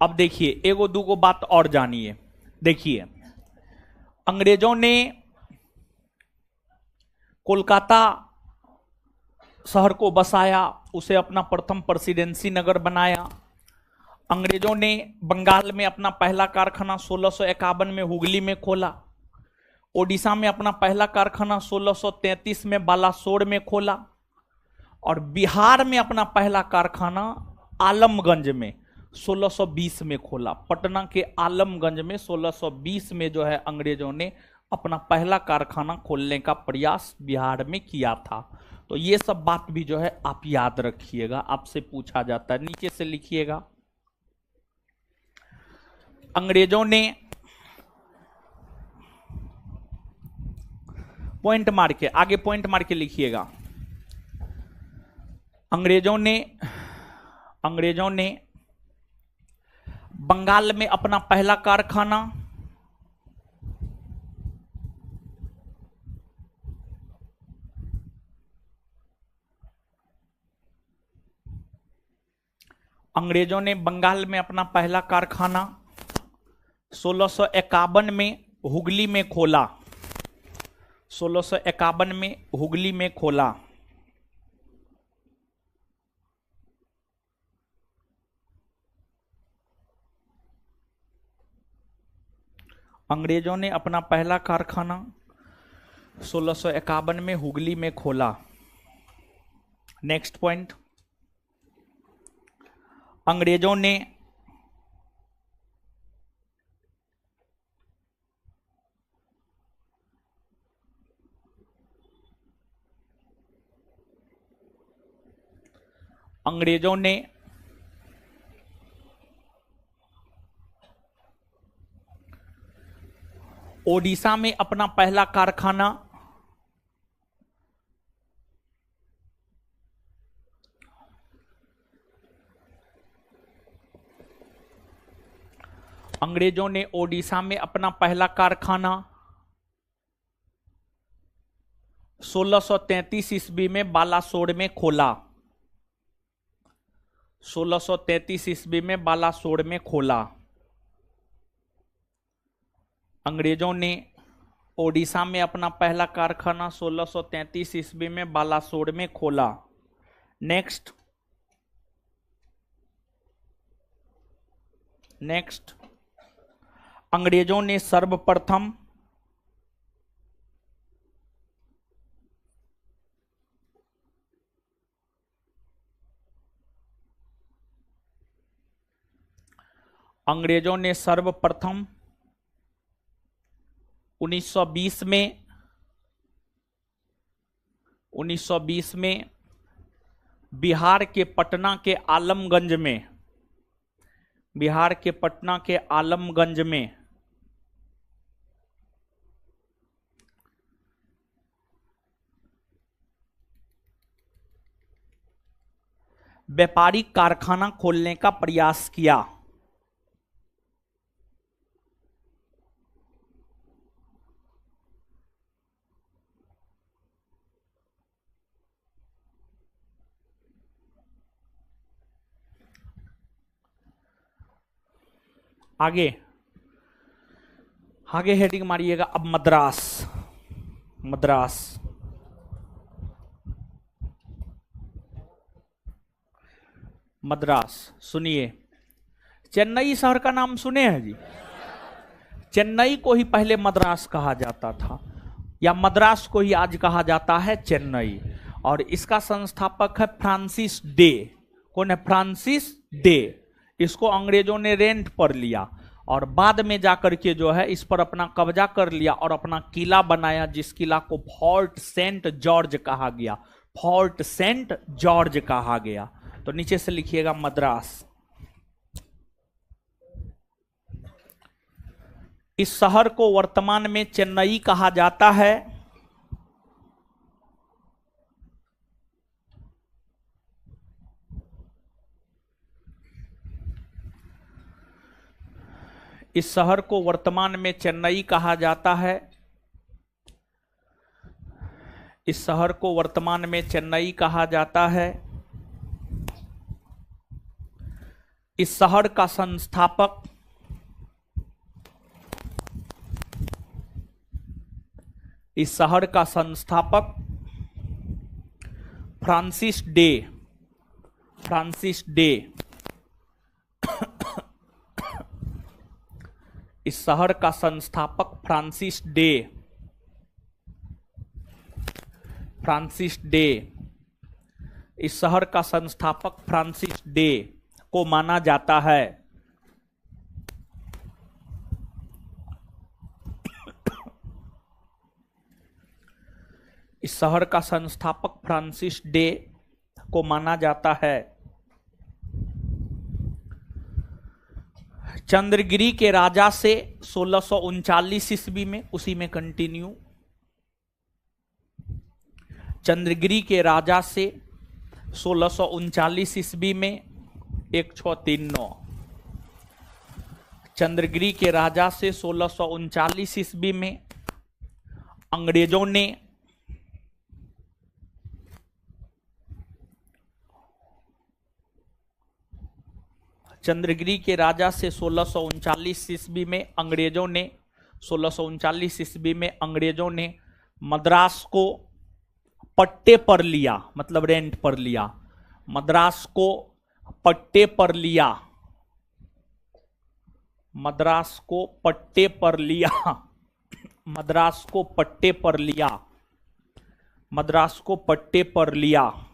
अब देखिए एगो दूगो बात और जानिए। देखिए अंग्रेजों ने कोलकाता शहर को बसाया, उसे अपना प्रथम प्रेसिडेंसी नगर बनाया। अंग्रेजों ने बंगाल में अपना पहला कारखाना 1651 में हुगली में खोला। ओडिशा में अपना पहला कारखाना 1633 में बालासोर में खोला। और बिहार में अपना पहला कारखाना आलमगंज में 1620 में खोला। पटना के आलमगंज में 1620 में जो है अंग्रेजों ने अपना पहला कारखाना खोलने का प्रयास बिहार में किया था। तो ये सब बात भी जो है आप याद रखिएगा, आपसे पूछा जाता है, नीचे से लिखिएगा। अंग्रेजों ने पॉइंट मार के आगे पॉइंट मार के लिखिएगा। अंग्रेजों ने बंगाल में अपना पहला कारखाना अंग्रेजों ने बंगाल में अपना पहला कारखाना 1651 में हुगली में खोला। 1651 में हुगली में खोला। अंग्रेजों ने अपना पहला कारखाना 1651 में हुगली में खोला। नेक्स्ट पॉइंट, अंग्रेजों ने ओडिशा में अपना पहला कारखाना अंग्रेजों ने ओडिशा में अपना पहला कारखाना 1633 ईस्वी में बालासोर में खोला। 1633 ईस्वी में बालासोर में खोला। अंग्रेजों ने ओडिशा में अपना पहला कारखाना 1633 ईस्वी में बालासोर में खोला। नेक्स्ट अंग्रेजों ने सर्वप्रथम अंग्रेजों ने सर्वप्रथम 1920 में बिहार के पटना के आलमगंज में व्यापारिक कारखाना खोलने का प्रयास किया। आगे आगे हेडिंग मारिएगा अब मद्रास। मद्रास मद्रास सुनिए, चेन्नई शहर का नाम सुने हैं जी? चेन्नई को ही पहले मद्रास कहा जाता था, या मद्रास को ही आज कहा जाता है चेन्नई। और इसका संस्थापक है फ्रांसिस डे। कौन है? Francis day. इसको अंग्रेजों ने रेंट पर लिया और बाद में जाकर के जो है इस पर अपना कब्जा कर लिया और अपना किला बनाया, जिस किला को फोर्ट सेंट जॉर्ज कहा गया। फोर्ट सेंट जॉर्ज कहा गया। तो नीचे से लिखिएगा मद्रास। इस शहर को वर्तमान में चेन्नई कहा जाता है। इस शहर को वर्तमान में चेन्नई कहा जाता है। इस शहर को वर्तमान में चेन्नई कहा जाता है। इस शहर का संस्थापक फ्रांसिस डे। Francis day. इस शहर का संस्थापक फ्रांसिस डे। Francis day. इस शहर का संस्थापक फ्रांसिस डे को माना जाता है। इस शहर का संस्थापक फ्रांसिस डे को माना जाता है। चंद्रगिरी के राजा से 1639 ईस्वी में, उसी में कंटिन्यू, चंद्रगिरी के राजा से 1639 ईस्वी में 1639। चंद्रगिरी के राजा से 1639 ईस्वी में अंग्रेजों ने चंद्रगिरी के राजा से 1639 ईस्वी में अंग्रेजों ने 1639 ईस्वी में अंग्रेजों ने मद्रास को पट्टे पर लिया, मतलब रेंट पर लिया। मद्रास को पट्टे पर लिया। मद्रास को पट्टे पर लिया। मद्रास को पट्टे पर लिया। मद्रास को पट्टे पर लिया।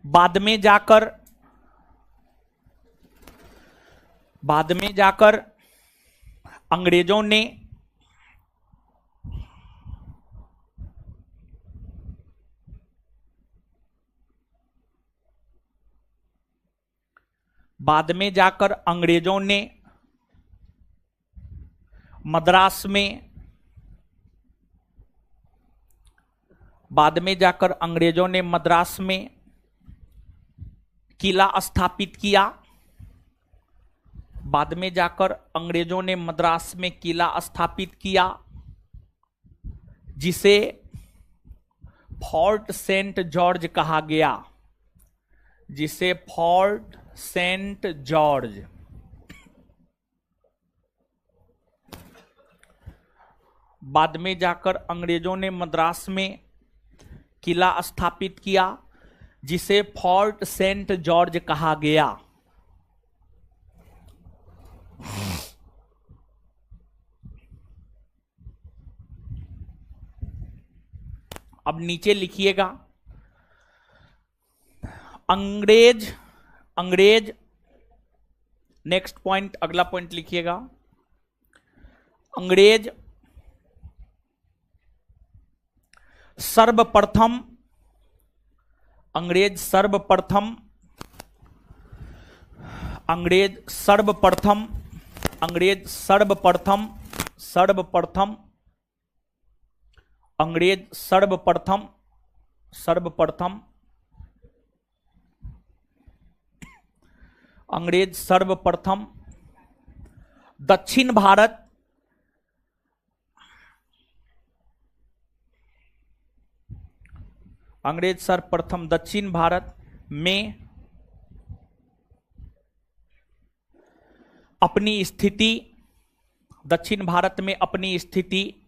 बाद में जाकर अंग्रेजों ने मद्रास में किला स्थापित किया। बाद में जाकर अंग्रेजों ने मद्रास में किला स्थापित किया, जिसे फोर्ट सेंट जॉर्ज कहा गया। जिसे फोर्ट सेंट जॉर्ज। बाद में जाकर अंग्रेजों ने मद्रास में किला स्थापित किया, जिसे फोर्ट सेंट जॉर्ज कहा गया। अब नीचे लिखिएगा अंग्रेज। नेक्स्ट पॉइंट, अगला पॉइंट लिखिएगा। अंग्रेज सर्वप्रथम अंग्रेज सर्वप्रथम अंग्रेज सर्वप्रथम दक्षिण भारत अंग्रेज सर्वप्रथम दक्षिण भारत में अपनी स्थिति दक्षिण भारत में अपनी स्थिति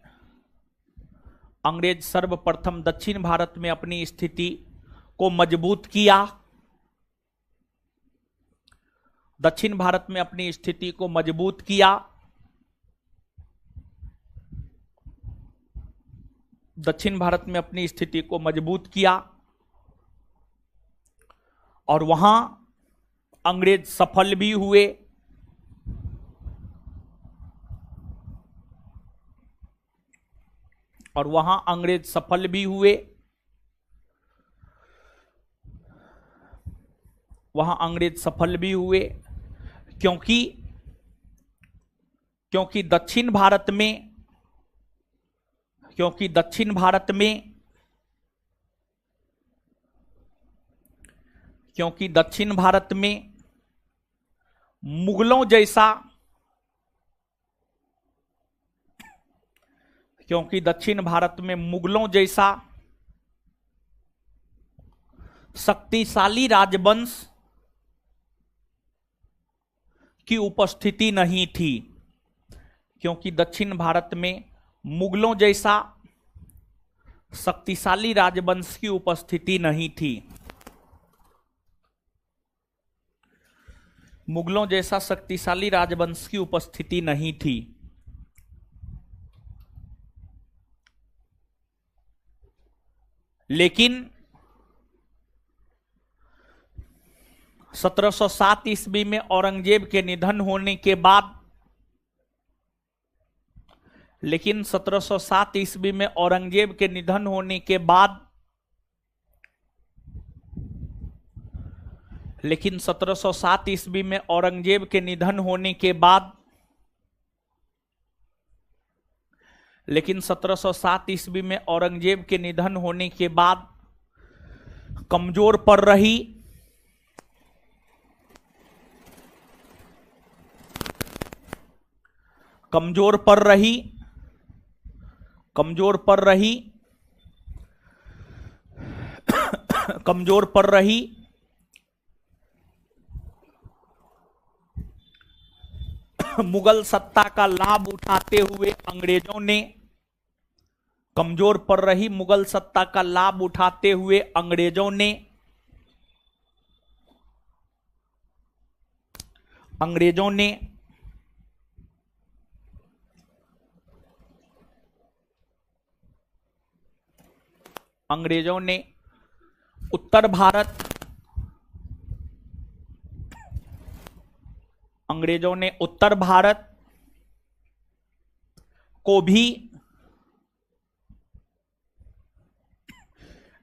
अंग्रेज सर्वप्रथम दक्षिण भारत में अपनी स्थिति को मजबूत किया। दक्षिण भारत में अपनी स्थिति को मजबूत किया। दक्षिण भारत में अपनी स्थिति को मजबूत किया और वहां अंग्रेज सफल भी हुए। और वहां अंग्रेज सफल भी हुए। वहां अंग्रेज सफल भी हुए क्योंकि दक्षिण भारत में मुगलों जैसा शक्तिशाली राजवंश की उपस्थिति नहीं थी। क्योंकि दक्षिण भारत में मुगलों जैसा शक्तिशाली राजवंश की उपस्थिति नहीं थी। मुगलों जैसा शक्तिशाली राजवंश की उपस्थिति नहीं थी। लेकिन 1707 ईस्वी में औरंगजेब के निधन होने के बाद लेकिन 1707 ईस्वी में औरंगजेब के निधन होने के बाद लेकिन 1707 ईस्वी में औरंगजेब के निधन होने के बाद लेकिन 1707 ईस्वी में औरंगजेब के निधन होने के बाद कमजोर पड़ रही कमजोर पड़ रही मुगल सत्ता का लाभ उठाते हुए अंग्रेजों ने कमजोर पड़ रही मुगल सत्ता का लाभ उठाते हुए अंग्रेजों ने उत्तर भारत को भी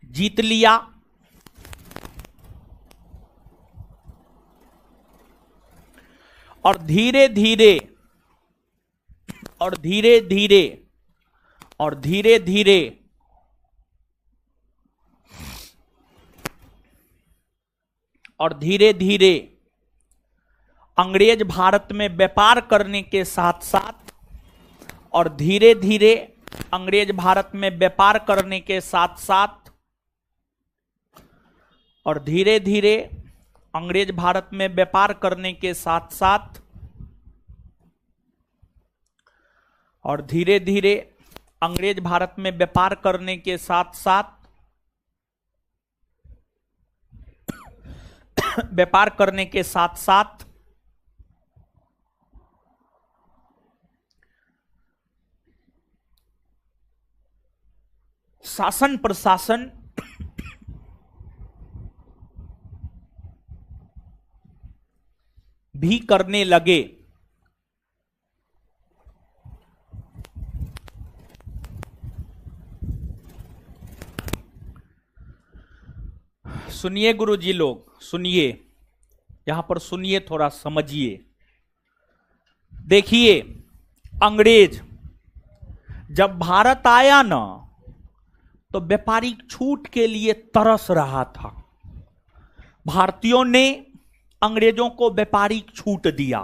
जीत लिया। और धीरे धीरे अंग्रेज भारत में व्यापार करने के साथ साथ अंग्रेज भारत में व्यापार करने के साथ साथ शासन प्रशासन भी करने लगे। सुनिए गुरुजी लोग, सुनिए, यहां पर सुनिए, थोड़ा समझिए। देखिए, अंग्रेज जब भारत आया ना, तो व्यापारिक छूट के लिए तरस रहा था। भारतीयों ने अंग्रेजों को व्यापारिक छूट दिया।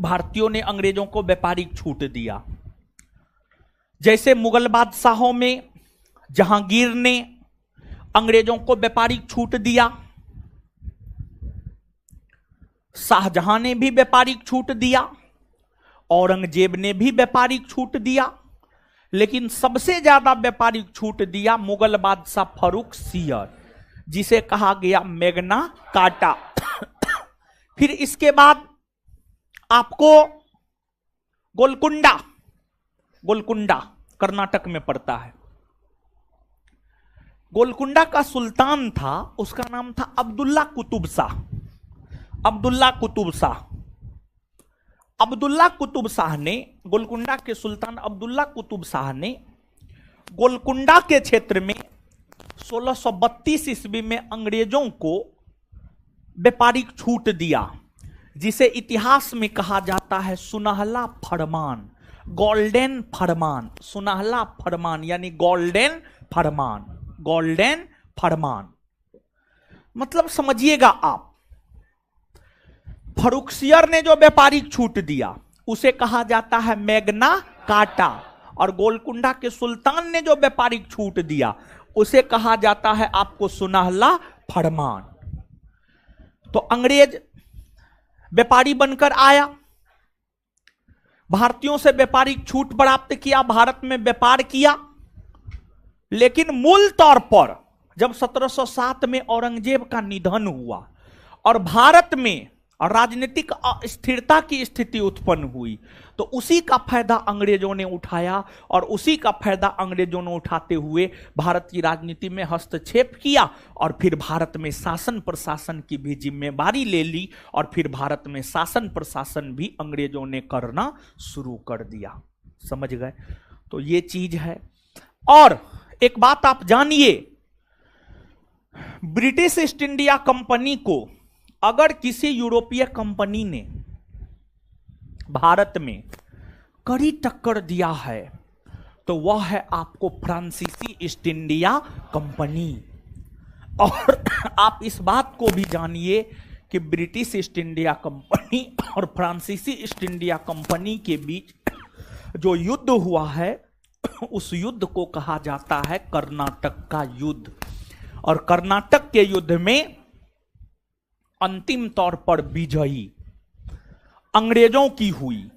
भारतीयों ने अंग्रेजों को व्यापारिक छूट दिया। जैसे मुगल बादशाहों में जहांगीर ने अंग्रेजों को व्यापारिक छूट दिया, शाहजहां ने भी व्यापारिक छूट दिया, औरंगजेब ने भी व्यापारिक छूट दिया, लेकिन सबसे ज्यादा व्यापारिक छूट दिया मुगल बादशाह फर्रुखसियर, जिसे कहा गया मैग्ना कार्टा। फिर इसके बाद आपको गोलकुंडा, गोलकुंडा कर्नाटक में पड़ता है। गोलकुंडा का सुल्तान था, उसका नाम था अब्दुल्ला कुतुब शाह। अब्दुल्ला कुतुब शाह, अब्दुल्ला कुतुब शाह ने, गोलकुंडा के सुल्तान अब्दुल्ला कुतुब शाह ने गोलकुंडा के क्षेत्र में 1632 ईस्वी में अंग्रेजों को व्यापारिक छूट दिया, जिसे इतिहास में कहा जाता है सुनहला फरमान, गोल्डन फरमान। सुनहला फरमान यानी गोल्डन फरमान, गोल्डन फरमान। मतलब समझिएगा आप, फर्रुखसियर ने जो व्यापारिक छूट दिया उसे कहा जाता है मैग्ना कार्टा, और गोलकुंडा के सुल्तान ने जो व्यापारिक छूट दिया उसे कहा जाता है आपको सुनहला फरमान। तो अंग्रेज व्यापारी बनकर आया, भारतीयों से व्यापारिक छूट प्राप्त किया, भारत में व्यापार किया, लेकिन मूल तौर पर जब 1707 में औरंगजेब का निधन हुआ और भारत में राजनीतिक अस्थिरता की स्थिति उत्पन्न हुई, तो उसी का फायदा अंग्रेजों ने उठाया, और उसी का फायदा अंग्रेजों ने उठाते हुए भारत की राजनीति में हस्तक्षेप किया, और फिर भारत में शासन प्रशासन की भी जिम्मेदारी ले ली, और फिर भारत में शासन प्रशासन भी अंग्रेजों ने करना शुरू कर दिया। समझ गए? तो ये चीज है। और एक बात आप जानिए, ब्रिटिश ईस्ट इंडिया कंपनी को अगर किसी यूरोपीय कंपनी ने भारत में कड़ी टक्कर दिया है तो वह है आपको फ्रांसीसी ईस्ट इंडिया कंपनी। और आप इस बात को भी जानिए कि ब्रिटिश ईस्ट इंडिया कंपनी और फ्रांसीसी ईस्ट इंडिया कंपनी के बीच जो युद्ध हुआ है उस युद्ध को कहा जाता है कर्नाटक का युद्ध। और कर्नाटक के युद्ध में अंतिम तौर पर विजयी अंग्रेजों की हुई।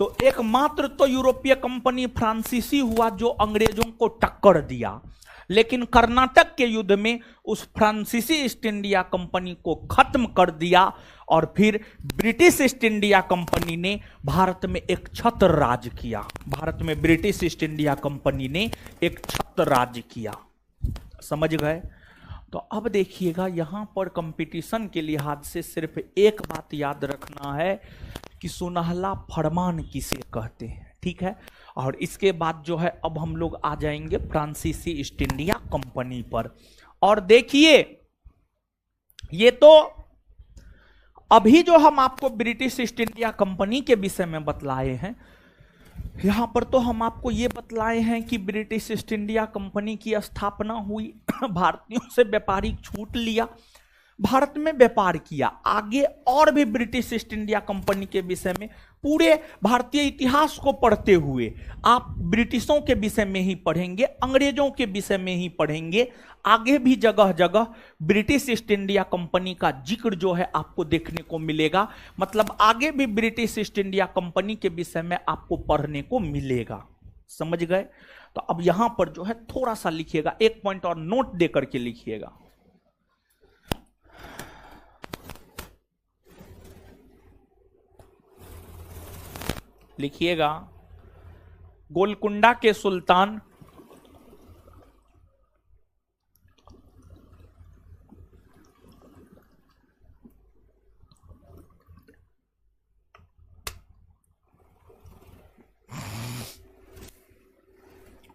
तो एकमात्र तो यूरोपीय कंपनी फ्रांसीसी हुआ जो अंग्रेजों को टक्कर दिया, लेकिन कर्नाटक के युद्ध में उस फ्रांसीसी ईस्ट इंडिया कंपनी को खत्म कर दिया, और फिर ब्रिटिश ईस्ट इंडिया कंपनी ने भारत में एक छत्र राज किया। भारत में ब्रिटिश ईस्ट इंडिया कंपनी ने एक छत्र राज किया। समझ गए? तो अब देखिएगा, यहां पर कंपटीशन के लिहाज से सिर्फ एक बात याद रखना है कि सुनहला फरमान किसे कहते हैं। ठीक है? और इसके बाद जो है अब हम लोग आ जाएंगे फ्रांसीसी ईस्ट इंडिया कंपनी पर। और देखिए, ये तो अभी जो हम आपको ब्रिटिश ईस्ट इंडिया कंपनी के विषय में बतलाए हैं, यहां पर तो हम आपको ये बतलाए हैं कि ब्रिटिश ईस्ट इंडिया कंपनी की स्थापना हुई, भारतीयों से व्यापारिक छूट लिया, भारत में व्यापार किया। आगे और भी ब्रिटिश ईस्ट इंडिया कंपनी के विषय में पूरे भारतीय इतिहास को पढ़ते हुए आप ब्रिटिशों के विषय में ही पढ़ेंगे, अंग्रेजों के विषय में ही पढ़ेंगे। आगे भी जगह जगह ब्रिटिश ईस्ट इंडिया कंपनी का जिक्र जो है आपको देखने को मिलेगा। मतलब आगे भी ब्रिटिश ईस्ट इंडिया कंपनी के विषय में आपको पढ़ने को मिलेगा। समझ गए? तो अब यहां पर जो है थोड़ा सा लिखिएगा, एक पॉइंट और नोट देकर के लिखिएगा। लिखिएगा, गोलकुंडा के सुल्तान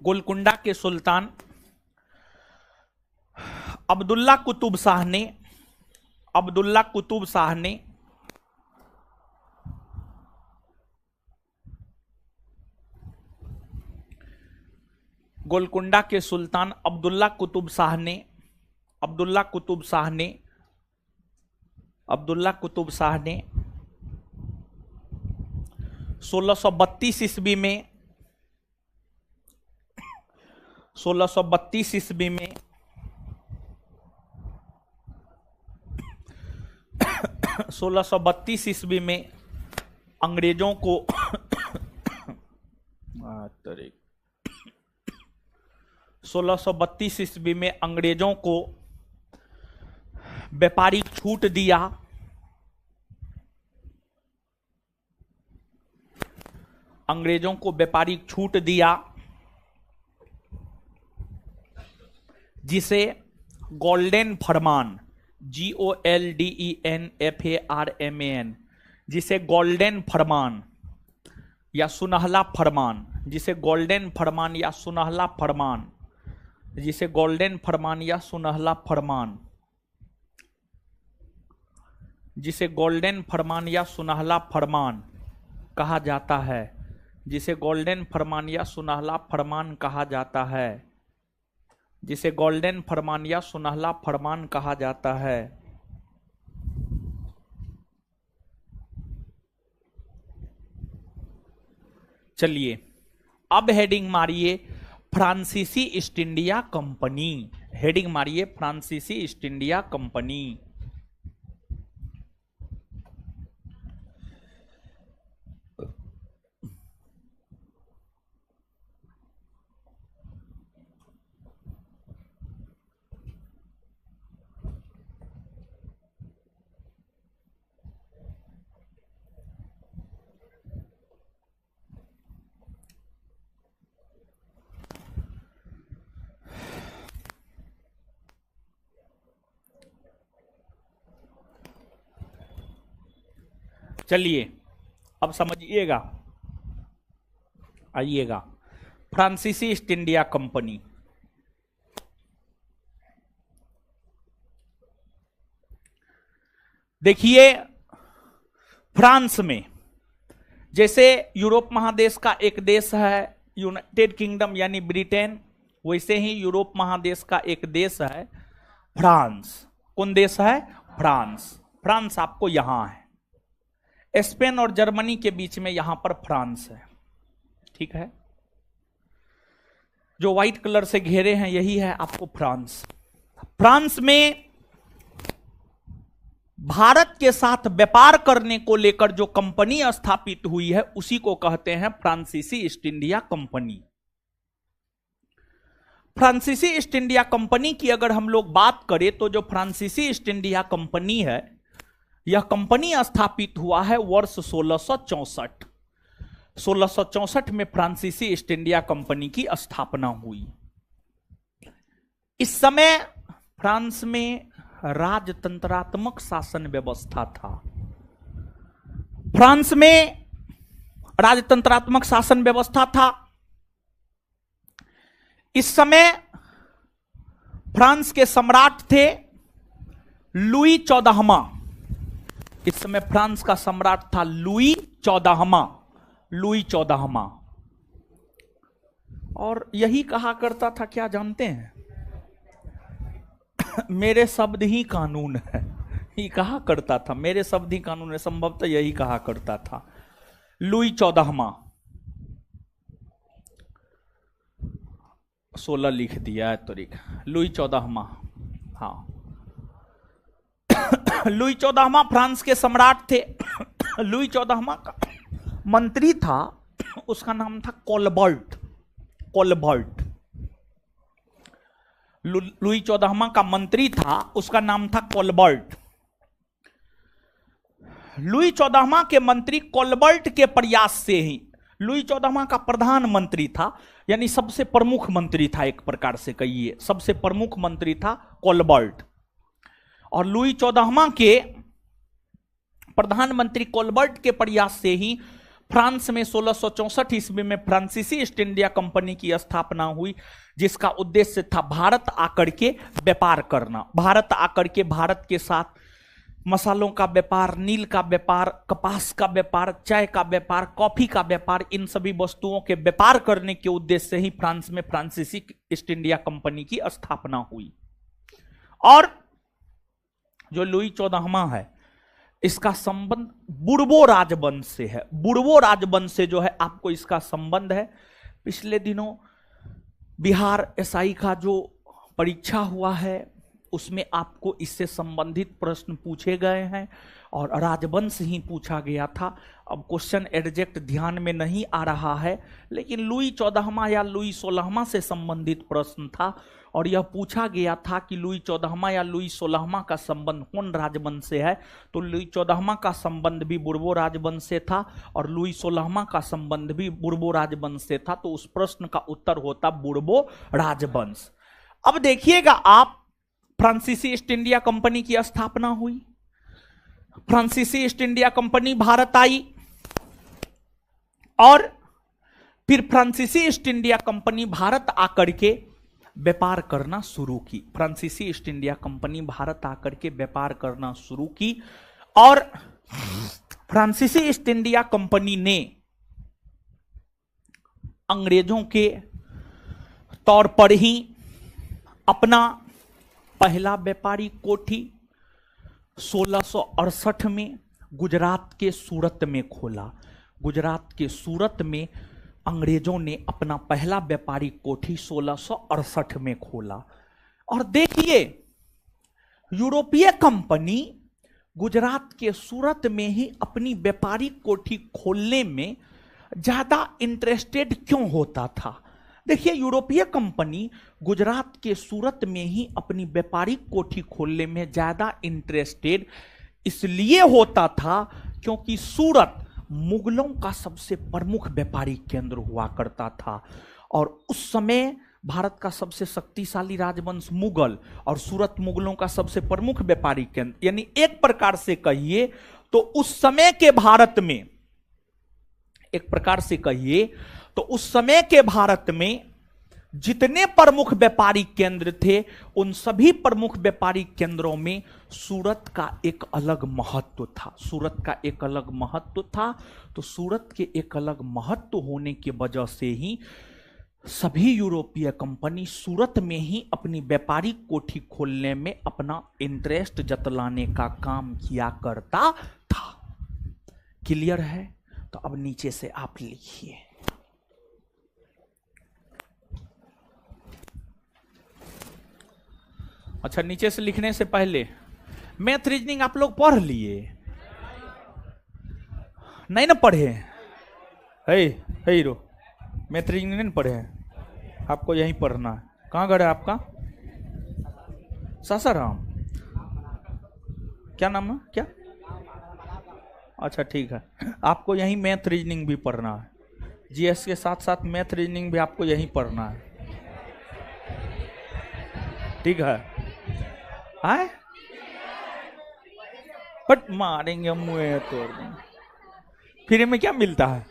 गोलकुंडा के सुल्तान अब्दुल्ला कुतुब शाह ने गोलकुंडा के सुल्तान अब्दुल्ला कुतुब शाह ने 1632 ईस्वी में 1632 ईस्वी में अंग्रेजों को 1632 ईस्वी में अंग्रेजों को व्यापारिक छूट दिया। अंग्रेजों को व्यापारिक छूट दिया जिसे गोल्डन फरमान GOLDEN जिसे गोल्डन फरमान या सुनहला फरमान, जिसे गोल्डन फरमान या सुनहला फरमान, जिसे गोल्डन फरमान या सुनहला फरमान, जिसे गोल्डन फरमान या सुनहला फरमान कहा जाता है, जिसे गोल्डन फरमान या सुनहला फरमान कहा जाता है, जिसे गोल्डन फरमान या सुनहला फरमान कहा जाता है। चलिए अब हेडिंग मारिए फ्रांसीसी ईस्ट इंडिया कंपनी, हेडिंग मारिए फ्रांसीसी ईस्ट इंडिया कंपनी। चलिए अब समझिएगा, आइएगा फ्रांसीसी ईस्ट इंडिया कंपनी। देखिए फ्रांस में, जैसे यूरोप महादेश का एक देश है यूनाइटेड किंगडम यानी ब्रिटेन, वैसे ही यूरोप महादेश का एक देश है फ्रांस। कौन देश है? फ्रांस। फ्रांस आपको यहां है, स्पेन और जर्मनी के बीच में यहां पर फ्रांस है, ठीक है। जो व्हाइट कलर से घेरे हैं यही है आपको फ्रांस। फ्रांस में भारत के साथ व्यापार करने को लेकर जो कंपनी स्थापित हुई है उसी को कहते हैं फ्रांसीसी ईस्ट इंडिया कंपनी। फ्रांसीसी ईस्ट इंडिया कंपनी की अगर हम लोग बात करें तो जो फ्रांसीसी ईस्ट इंडिया कंपनी है, यह कंपनी स्थापित हुआ है वर्ष 1664। 1664 में फ्रांसीसी ईस्ट इंडिया कंपनी की स्थापना हुई। इस समय फ्रांस में राजतंत्रात्मक शासन व्यवस्था था। फ्रांस में राजतंत्रात्मक शासन व्यवस्था था। इस समय फ्रांस के सम्राट थे लुई 14वां। इस समय फ्रांस का सम्राट था लुई 14वां। लुई 14वां। और यही कहा करता था, क्या जानते हैं? मेरे शब्द ही कानून है, ये कहा करता था, मेरे शब्द ही कानून है, संभवतः यही कहा करता था लुई 14वां। 16 लिख दिया है तरीक, लुई 14वां। हाँ, लुई 14वां फ्रांस के सम्राट थे। लुई 14वां का मंत्री था, उसका नाम था कोलबर्ट। कोलबर्ट लुई 14वां का मंत्री था, उसका नाम था कोलबर्ट। लुई 14वां के मंत्री कोलबर्ट के प्रयास से ही, लुई 14वां का प्रधानमंत्री था, यानी सबसे प्रमुख मंत्री था, एक प्रकार से कहिए सबसे प्रमुख मंत्री था कोलबर्ट। और लुई 14वां के प्रधानमंत्री कोलबर्ट के प्रयास से ही फ्रांस में 1664 ईस्वी में फ्रांसीसी ईस्ट इंडिया कंपनी की स्थापना हुई, जिसका उद्देश्य था भारत आकर के व्यापार करना, भारत आकर के भारत के साथ मसालों का व्यापार, नील का व्यापार, कपास का व्यापार, चाय का व्यापार, कॉफी का व्यापार, इन सभी वस्तुओं के व्यापार करने के उद्देश्य से ही फ्रांस में फ्रांसीसी ईस्ट इंडिया कंपनी की स्थापना हुई। और जो लुई 14वां है, इसका संबंध बुर्बो राजवंश से है। बुर्बो राजवंश से जो है आपको इसका संबंध है। पिछले दिनों बिहार एसआई का जो परीक्षा हुआ है उसमें आपको इससे संबंधित प्रश्न पूछे गए हैं और राजवंश ही पूछा गया था। अब क्वेश्चन एग्जैक्ट ध्यान में नहीं आ रहा है, लेकिन लुई 14वां या लुई 16वां से संबंधित प्रश्न था और यह पूछा गया था कि लुई 14वां या लुई 16वां का संबंध कौन राजवंश से है। तो लुई 14वां का संबंध भी बुर्बो राजवंश से था और लुई 16वां का संबंध भी बुर्बो राजवंश से था। तो उस प्रश्न का उत्तर होता बुर्बो राजवंश। अब देखिएगा आप, फ्रांसीसी ईस्ट इंडिया कंपनी की स्थापना हुई, फ्रांसीसी ईस्ट इंडिया कंपनी भारत आई और फिर फ्रांसीसी ईस्ट इंडिया कंपनी भारत आकर के व्यापार करना शुरू की। फ्रांसीसी ईस्ट इंडिया कंपनी भारत आकर के व्यापार करना शुरू की और फ्रांसीसी ईस्ट इंडिया कंपनी ने अंग्रेजों के तौर पर ही अपना पहला व्यापारी कोठी 1668 में गुजरात के सूरत में खोला। गुजरात के सूरत में अंग्रेजों ने अपना पहला व्यापारी कोठी 1668 में खोला। और देखिए, यूरोपीय कंपनी गुजरात के सूरत में ही अपनी व्यापारी कोठी खोलने में ज्यादा इंटरेस्टेड क्यों होता था? देखिए, यूरोपीय कंपनी गुजरात के सूरत में ही अपनी व्यापारिक कोठी खोलने में ज्यादा इंटरेस्टेड इसलिए होता था क्योंकि सूरत मुगलों का सबसे प्रमुख व्यापारिक केंद्र हुआ करता था और उस समय भारत का सबसे शक्तिशाली राजवंश मुगल और सूरत मुगलों का सबसे प्रमुख व्यापारिक केंद्र, यानी एक प्रकार से कहिए तो उस समय के भारत में, एक प्रकार से कहिए तो उस समय के भारत में जितने प्रमुख व्यापारिक केंद्र थे उन सभी प्रमुख व्यापारिक केंद्रों में सूरत का एक अलग महत्व था। सूरत का एक अलग महत्व था। तो सूरत के एक अलग महत्व होने की वजह से ही सभी यूरोपीय कंपनी सूरत में ही अपनी व्यापारिक कोठी खोलने में अपना इंटरेस्ट जतलाने का काम किया करता था। क्लियर है? तो अब नीचे से आप लिखिए। अच्छा, नीचे से लिखने से पहले मैथ रीजनिंग आप लोग पढ़ लिए? नहीं ना पढ़े? हीरो मैथ रीजनिंग नहीं पढ़े हैं? आपको यहीं पढ़ना है। कहाँ घर है आपका? सासाराम। क्या नाम है? क्या? अच्छा, ठीक है। आपको यहीं मैथ रीजनिंग भी पढ़ना है। जीएस के साथ साथ मैथ रीजनिंग भी आपको यहीं पढ़ना है। ठीक है? आए बट मारेंगे मुँह तोड़ देंगे। फ्री में क्या मिलता है?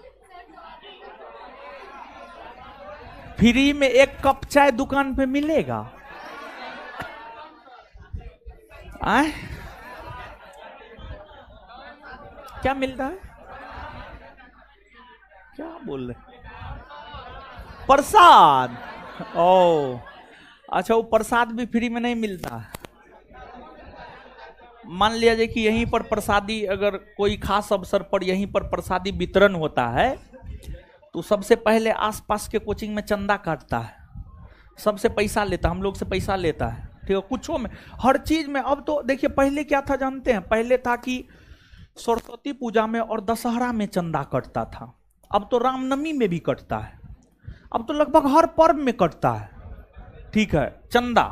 फ्री में एक कप चाय दुकान पे मिलेगा। आए क्या मिलता है? क्या बोल रहे? प्रसाद। ओ अच्छा, वो प्रसाद भी फ्री में नहीं मिलता है। मान लिया जाए कि यहीं पर प्रसादी, अगर कोई खास अवसर पर यहीं पर प्रसादी वितरण होता है तो सबसे पहले आसपास के कोचिंग में चंदा काटता है, सबसे पैसा लेता, हम लोग से पैसा लेता है। ठीक है? कुछों में, हर चीज में। अब तो देखिए, पहले क्या था जानते हैं? पहले था कि सरस्वती पूजा में और दशहरा में चंदा कटता था। अब तो रामनवमी में भी कटता है। अब तो लगभग हर पर्व में कटता है। ठीक है, चंदा।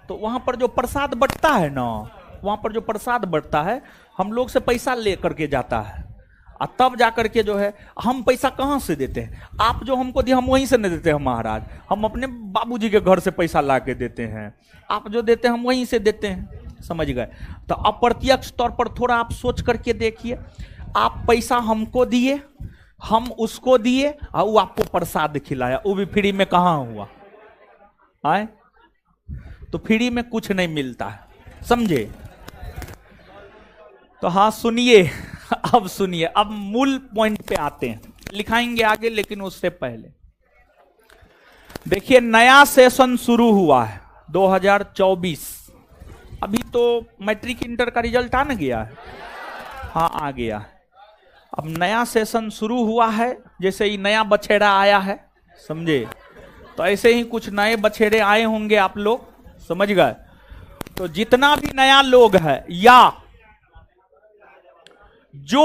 तो वहां पर जो प्रसाद बंटता है ना, वहां पर जो प्रसाद बंटता है, हम लोग से पैसा ले करके जाता है और तब जाकर के जो है, हम पैसा कहां से देते हैं? आप जो हमको दिए हम वहीं से नहीं देते हैं महाराज, हम अपने बाबूजी के घर से पैसा ला के देते हैं। आप जो देते हैं हम वहीं से देते हैं। समझ गए? तो अप्रत्यक्ष तौर पर थोड़ा आप सोच करके देखिए, आप पैसा हमको दिए, हम उसको दिए और वो आपको प्रसाद खिलाया, वो भी फ्री में कहां हुआ? आए तो फ्री में कुछ नहीं मिलता है। समझे? तो हाँ सुनिए, अब सुनिए, अब मूल पॉइंट पे आते हैं, लिखाएंगे आगे, लेकिन उससे पहले देखिए नया सेशन शुरू हुआ है 2024। अभी तो मैट्रिक इंटर का रिजल्ट आ न गया है, हाँ आ गया है। अब नया सेशन शुरू हुआ है, जैसे ही नया बछेड़ा आया है, समझे, तो ऐसे ही कुछ नए बछेड़े आए होंगे, आप लोग समझ गए। तो जितना भी नया लोग है या जो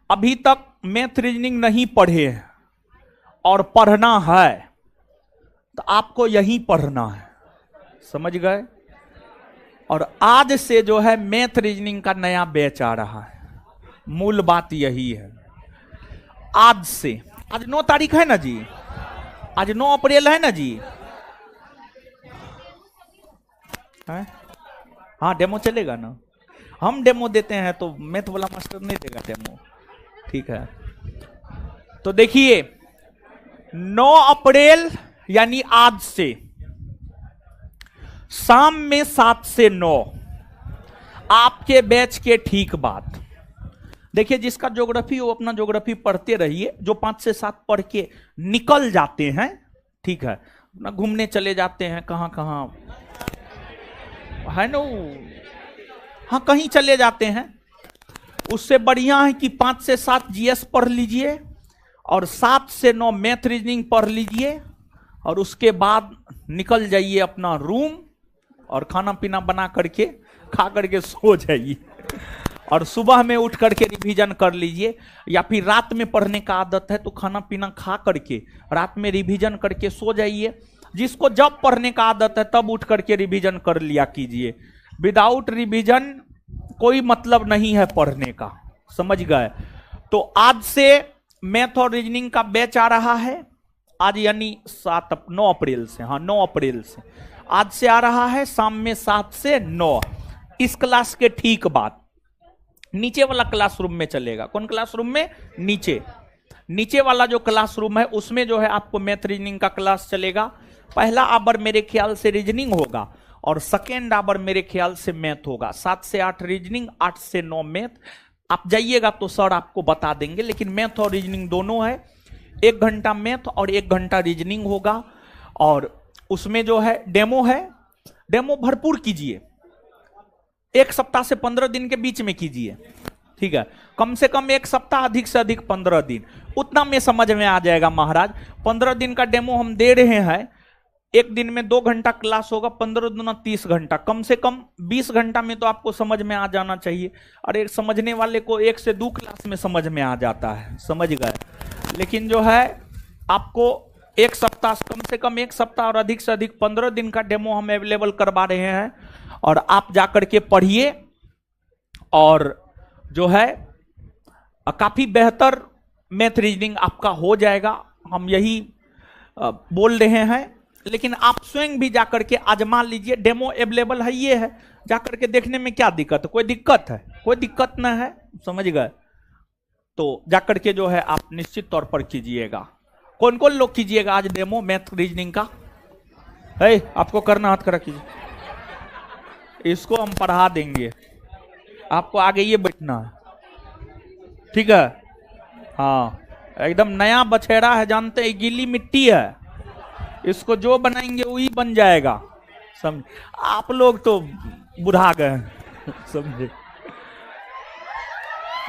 अभी तक मैथ रीजनिंग नहीं पढ़े हैं और पढ़ना है, तो आपको यही पढ़ना है, समझ गए। और आज से जो है मैथ रीजनिंग का नया बैच आ रहा है, मूल बात यही है। आज से, आज 9 तारीख है ना जी, आज 9 अप्रैल है ना जी, है? हाँ डेमो चलेगा ना, हम डेमो देते हैं तो मैथ वाला मास्टर नहीं देगा डेमो, ठीक है। तो देखिए 9 अप्रैल यानी आज से शाम में 7 से 9 आपके बैच के ठीक बाद, देखिए जिसका ज्योग्राफी वो अपना ज्योग्राफी पढ़ते रहिए, जो 5 से 7 पढ़ के निकल जाते हैं, ठीक है, ना घूमने चले जाते हैं कहां कहां है ना, हाँ कहीं चले जाते हैं, उससे बढ़िया है कि 5 से 7 जीएस पढ़ लीजिए और 7 से 9 मैथ रीजनिंग पढ़ लीजिए, और उसके बाद निकल जाइए अपना रूम और खाना पीना बना करके खा करके सो जाइए, और सुबह में उठ करके रिवीजन कर लीजिए, या फिर रात में पढ़ने का आदत है तो खाना पीना खा करके रात में रिवीजन करके सो जाइए। जिसको जब पढ़ने का आदत है तब उठ करके रिवीजन कर लिया कीजिए। विदाउट रिवीजन कोई मतलब नहीं है पढ़ने का, समझ गए। तो आज से मैथ और रीजनिंग का बैच आ रहा है, आज यानी 9 अप्रैल से, हाँ 9 अप्रैल से आज से आ रहा है, शाम में 7 से 9। इस क्लास के ठीक बाद नीचे वाला क्लासरूम में चलेगा। कौन क्लासरूम में? नीचे वाला जो क्लासरूम है उसमें जो है आपको मैथ रीजनिंग का क्लास चलेगा। पहला आवर मेरे ख्याल से रीजनिंग होगा और सेकेंड आवर मेरे ख्याल से मैथ होगा। 7 से 8 रीजनिंग, 8 से 9 मैथ। आप जाइएगा तो सर आपको बता देंगे, लेकिन मैथ और रीजनिंग दोनों है। 1 घंटा मैथ और 1 घंटा रीजनिंग होगा, और उसमें जो है डेमो है, डेमो भरपूर कीजिए। 1 सप्ताह से 15 दिन के बीच में कीजिए, ठीक है। कम से कम 1 सप्ताह, अधिक से अधिक 15 दिन, उतना में समझ में आ जाएगा महाराज। 15 दिन का डेमो हम दे रहे हैं। 1 दिन में 2 घंटा क्लास होगा, 15 दूना 30 घंटा, कम से कम 20 घंटा में तो आपको समझ में आ जाना चाहिए। अरे समझने वाले को 1 से 2 क्लास में समझ में आ जाता है, समझ गए। लेकिन जो है आपको 1 सप्ताह, कम से कम 1 सप्ताह और अधिक से अधिक 15 दिन का डेमो हम अवेलेबल करवा रहे हैं, और आप जाकर के पढ़िए, और जो है काफी बेहतर मैथ रीजनिंग आपका हो जाएगा, हम यही बोल रहे हैं। लेकिन आप स्वयं भी जाकर के आजमा लीजिए, डेमो अवेलेबल है, ये है, जाकर के देखने में क्या दिक्कत है? कोई दिक्कत है? कोई दिक्कत ना है, समझ गए। तो जाकर के जो है आप निश्चित तौर पर कीजिएगा। कौन कौन लोग कीजिएगा आज डेमो मैथ रीजनिंग का? है आपको करना, हाथ खड़ा कीजिए। इसको हम पढ़ा देंगे, आपको आगे ये बैठना है, ठीक है। हाँ एकदम नया बछेड़ा है, जानते हैं गीली मिट्टी है, इसको जो बनाएंगे वही बन जाएगा, समझ। आप लोग तो बुढ़ा गए, समझे।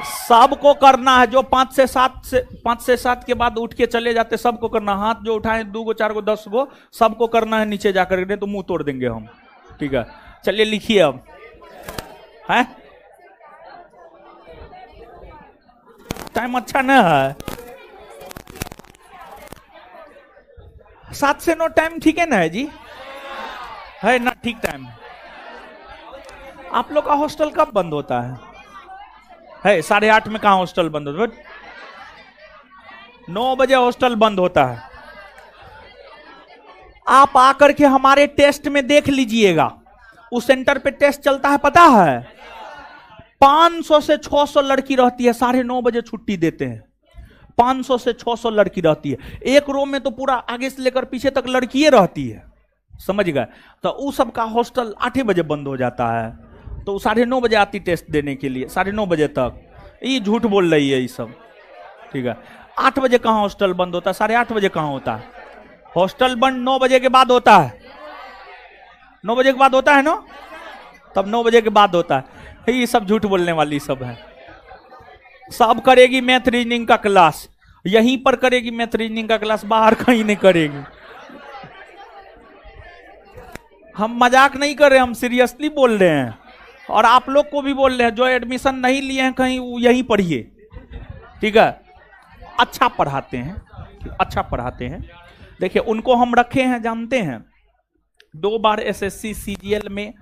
सबको करना है, जो 5 से 7 के बाद उठ के चले जाते सबको करना। हाथ जो उठाए 2 गो 4 गो 10 गो सबको करना है नीचे जाकर के, तो मुंह तोड़ देंगे हम, ठीक है। चलिए लिखिए अब, है टाइम अच्छा ना है। 7 से 9 टाइम ठीक है ना है जी? है ना ठीक टाइम? आप लोग का हॉस्टल कब बंद होता है? 8:30 में कहां हॉस्टल बंद होता है? 9 बजे हॉस्टल बंद होता है। आप आकर के हमारे टेस्ट में देख लीजिएगा, उस सेंटर पे टेस्ट चलता है, पता है 500 से 600 लड़की रहती है, 9:30 बजे छुट्टी देते हैं। 500 से 600 लड़की रहती है, एक रो में तो पूरा आगे से लेकर पीछे तक लड़कियां रहती है, समझ गए। तो उस सब का हॉस्टल 8 बजे बंद हो जाता है, तो 9:30 बजे आती टेस्ट देने के लिए, 9:30 बजे तक। ये झूठ बोल रही है ये सब, ठीक है। 8 बजे कहाँ हॉस्टल बंद होता है, 8:30 बजे कहाँ होता है? हॉस्टल बंद 9 बजे के बाद होता है, 9 बजे के बाद होता है ना, तब 9 बजे के बाद होता है। ये सब झूठ बोलने वाली सब है। सब करेगी मैथ रीजनिंग का क्लास, यहीं पर करेगी मैथ रीजनिंग का क्लास, बाहर कहीं नहीं करेगी। हम मजाक नहीं कर रहे, हम सीरियसली बोल रहे हैं। और आप लोग को भी बोल रहे हैं, जो एडमिशन नहीं लिए हैं कहीं, यहीं पढ़िए, ठीक है। अच्छा पढ़ाते हैं, अच्छा पढ़ाते हैं। देखिए उनको हम रखे हैं, जानते हैं 2 बार एसएससी सीजीएल में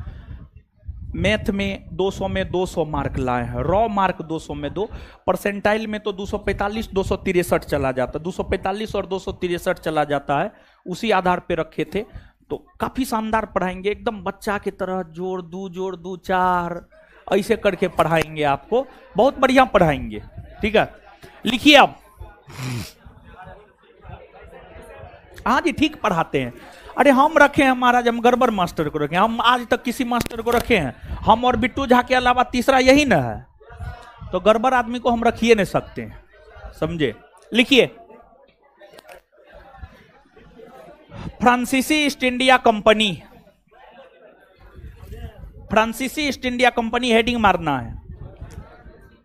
मैथ में 200 में 200 मार्क लाए हैं, रॉ मार्क 200 में 2, परसेंटाइल में तो 245 263 चला जाता, 245 और 263 चला जाता है, उसी आधार पे रखे थे। तो काफी शानदार पढ़ाएंगे, एकदम बच्चा की तरह, जोड़ दू 4 ऐसे करके पढ़ाएंगे आपको, बहुत बढ़िया पढ़ाएंगे, ठीक है। लिखिए आप। हाँ जी, ठीक पढ़ाते हैं। अरे हम रखे हैं महाराज, हम गड़बड़ मास्टर को रखे हैं, हम आज तक किसी मास्टर को रखे हैं? हम और बिट्टू झा के अलावा तीसरा यही ना है, तो गड़बड़ आदमी को हम रखिए नहीं सकते हैं, समझे। लिखिए, फ्रांसीसी ईस्ट इंडिया कंपनी, फ्रांसीसी ईस्ट इंडिया कंपनी, हेडिंग मारना है,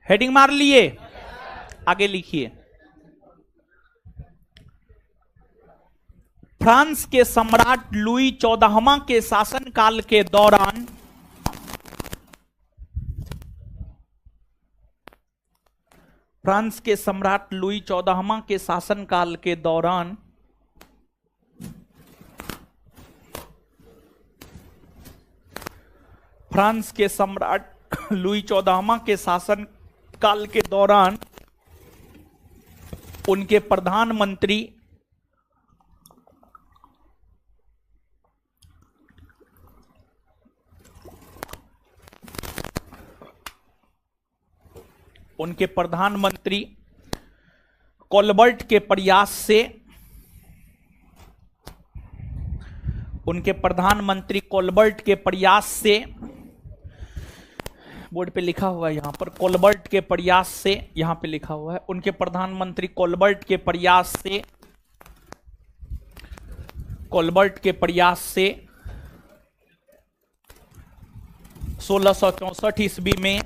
हेडिंग मार लिए, आगे लिखिए। फ्रांस के सम्राट लुई 14वां के शासनकाल के दौरान फ्रांस के सम्राट लुई 14वां के शासनकाल के दौरान फ्रांस के सम्राट लुई 14वां के शासनकाल के दौरान उनके प्रधानमंत्री कोलबर्ट के प्रयास से, उनके प्रधानमंत्री कोलबर्ट के प्रयास से, बोर्ड पे लिखा हुआ है यहां पर, कोलबर्ट के प्रयास से, यहां पे लिखा हुआ है, उनके प्रधानमंत्री कोलबर्ट के प्रयास से, कोलबर्ट के प्रयास से 1664 ईस्वी में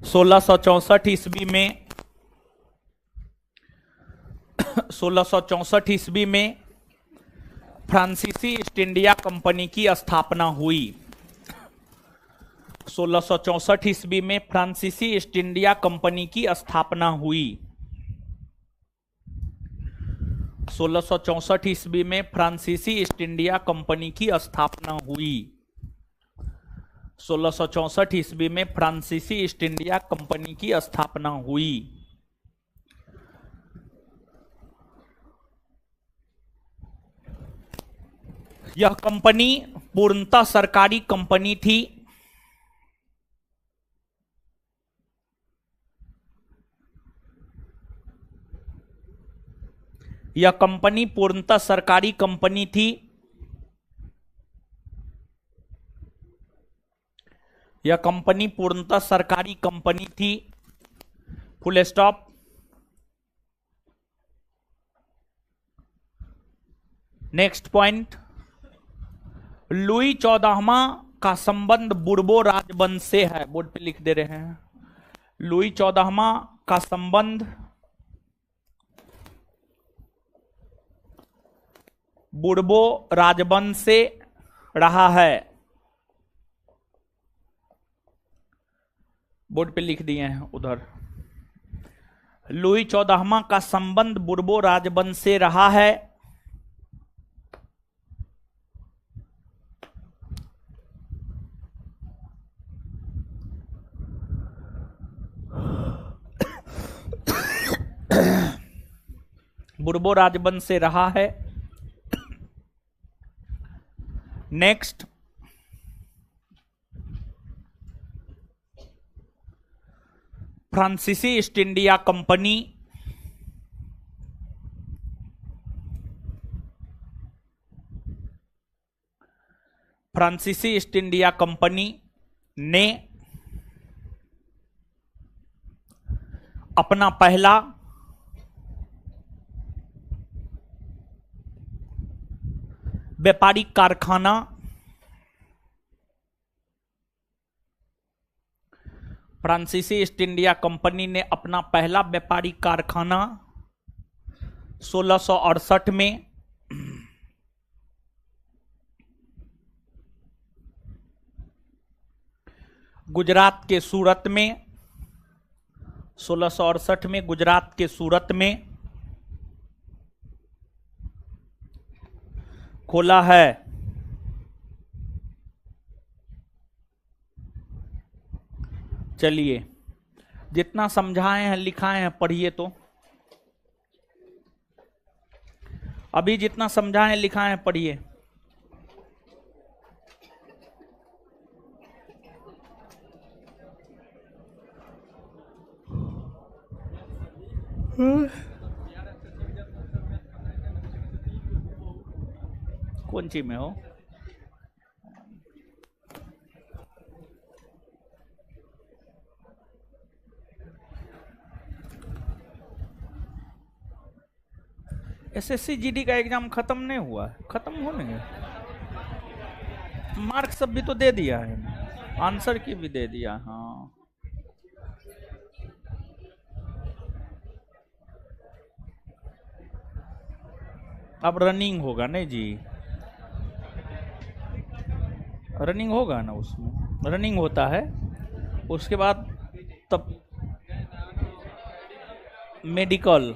1664 ईस्वी में 1664 ईस्वी में फ्रांसीसी ईस्ट इंडिया कंपनी की स्थापना हुई। 1664 ईस्वी में फ्रांसीसी ईस्ट इंडिया कंपनी की स्थापना हुई। 1664 ईस्वी में फ्रांसीसी ईस्ट इंडिया कंपनी की स्थापना हुई। 1664 ईस्वी में फ्रांसीसी ईस्ट इंडिया कंपनी की स्थापना हुई। यह कंपनी पूर्णतः सरकारी कंपनी थी। यह कंपनी पूर्णतः सरकारी कंपनी थी। यह कंपनी पूर्णतः सरकारी कंपनी थी। Full stop. Next point, Louis 14वां का संबंध बुर्बो राजवंश से है। बोर्ड पे लिख दे रहे हैं, लुई 14वां का संबंध बुर्बो राजवंश से रहा है। बोर्ड पे लिख दिए हैं उधर, लुई 14वां का संबंध बुर्बो राजवंश से रहा है। बुर्बो राजवंश से रहा है। नेक्स्ट, फ्रांसीसी ईस्ट इंडिया कंपनी फ्रांसीसी ईस्ट इंडिया कंपनी ने अपना पहला व्यापारिक कारखाना फ्रांसीसी ईस्ट इंडिया कंपनी ने अपना पहला व्यापारिक कारखाना 1668 में गुजरात के सूरत में 1668 में गुजरात के सूरत में खोला है। चलिए, जितना समझाए हैं लिखाए हैं पढ़िए तो। अभी जितना समझाए हैं लिखाए हैं पढ़िए। कौन सी में हो? एसएससी जीडी का एग्जाम खत्म नहीं हुआ है, खत्म होने है। मार्क सब भी तो दे दिया है, आंसर की भी दे दिया। हाँ, अब रनिंग होगा नहीं जी, रनिंग होगा ना, उसमें रनिंग होता है। उसके बाद तब मेडिकल,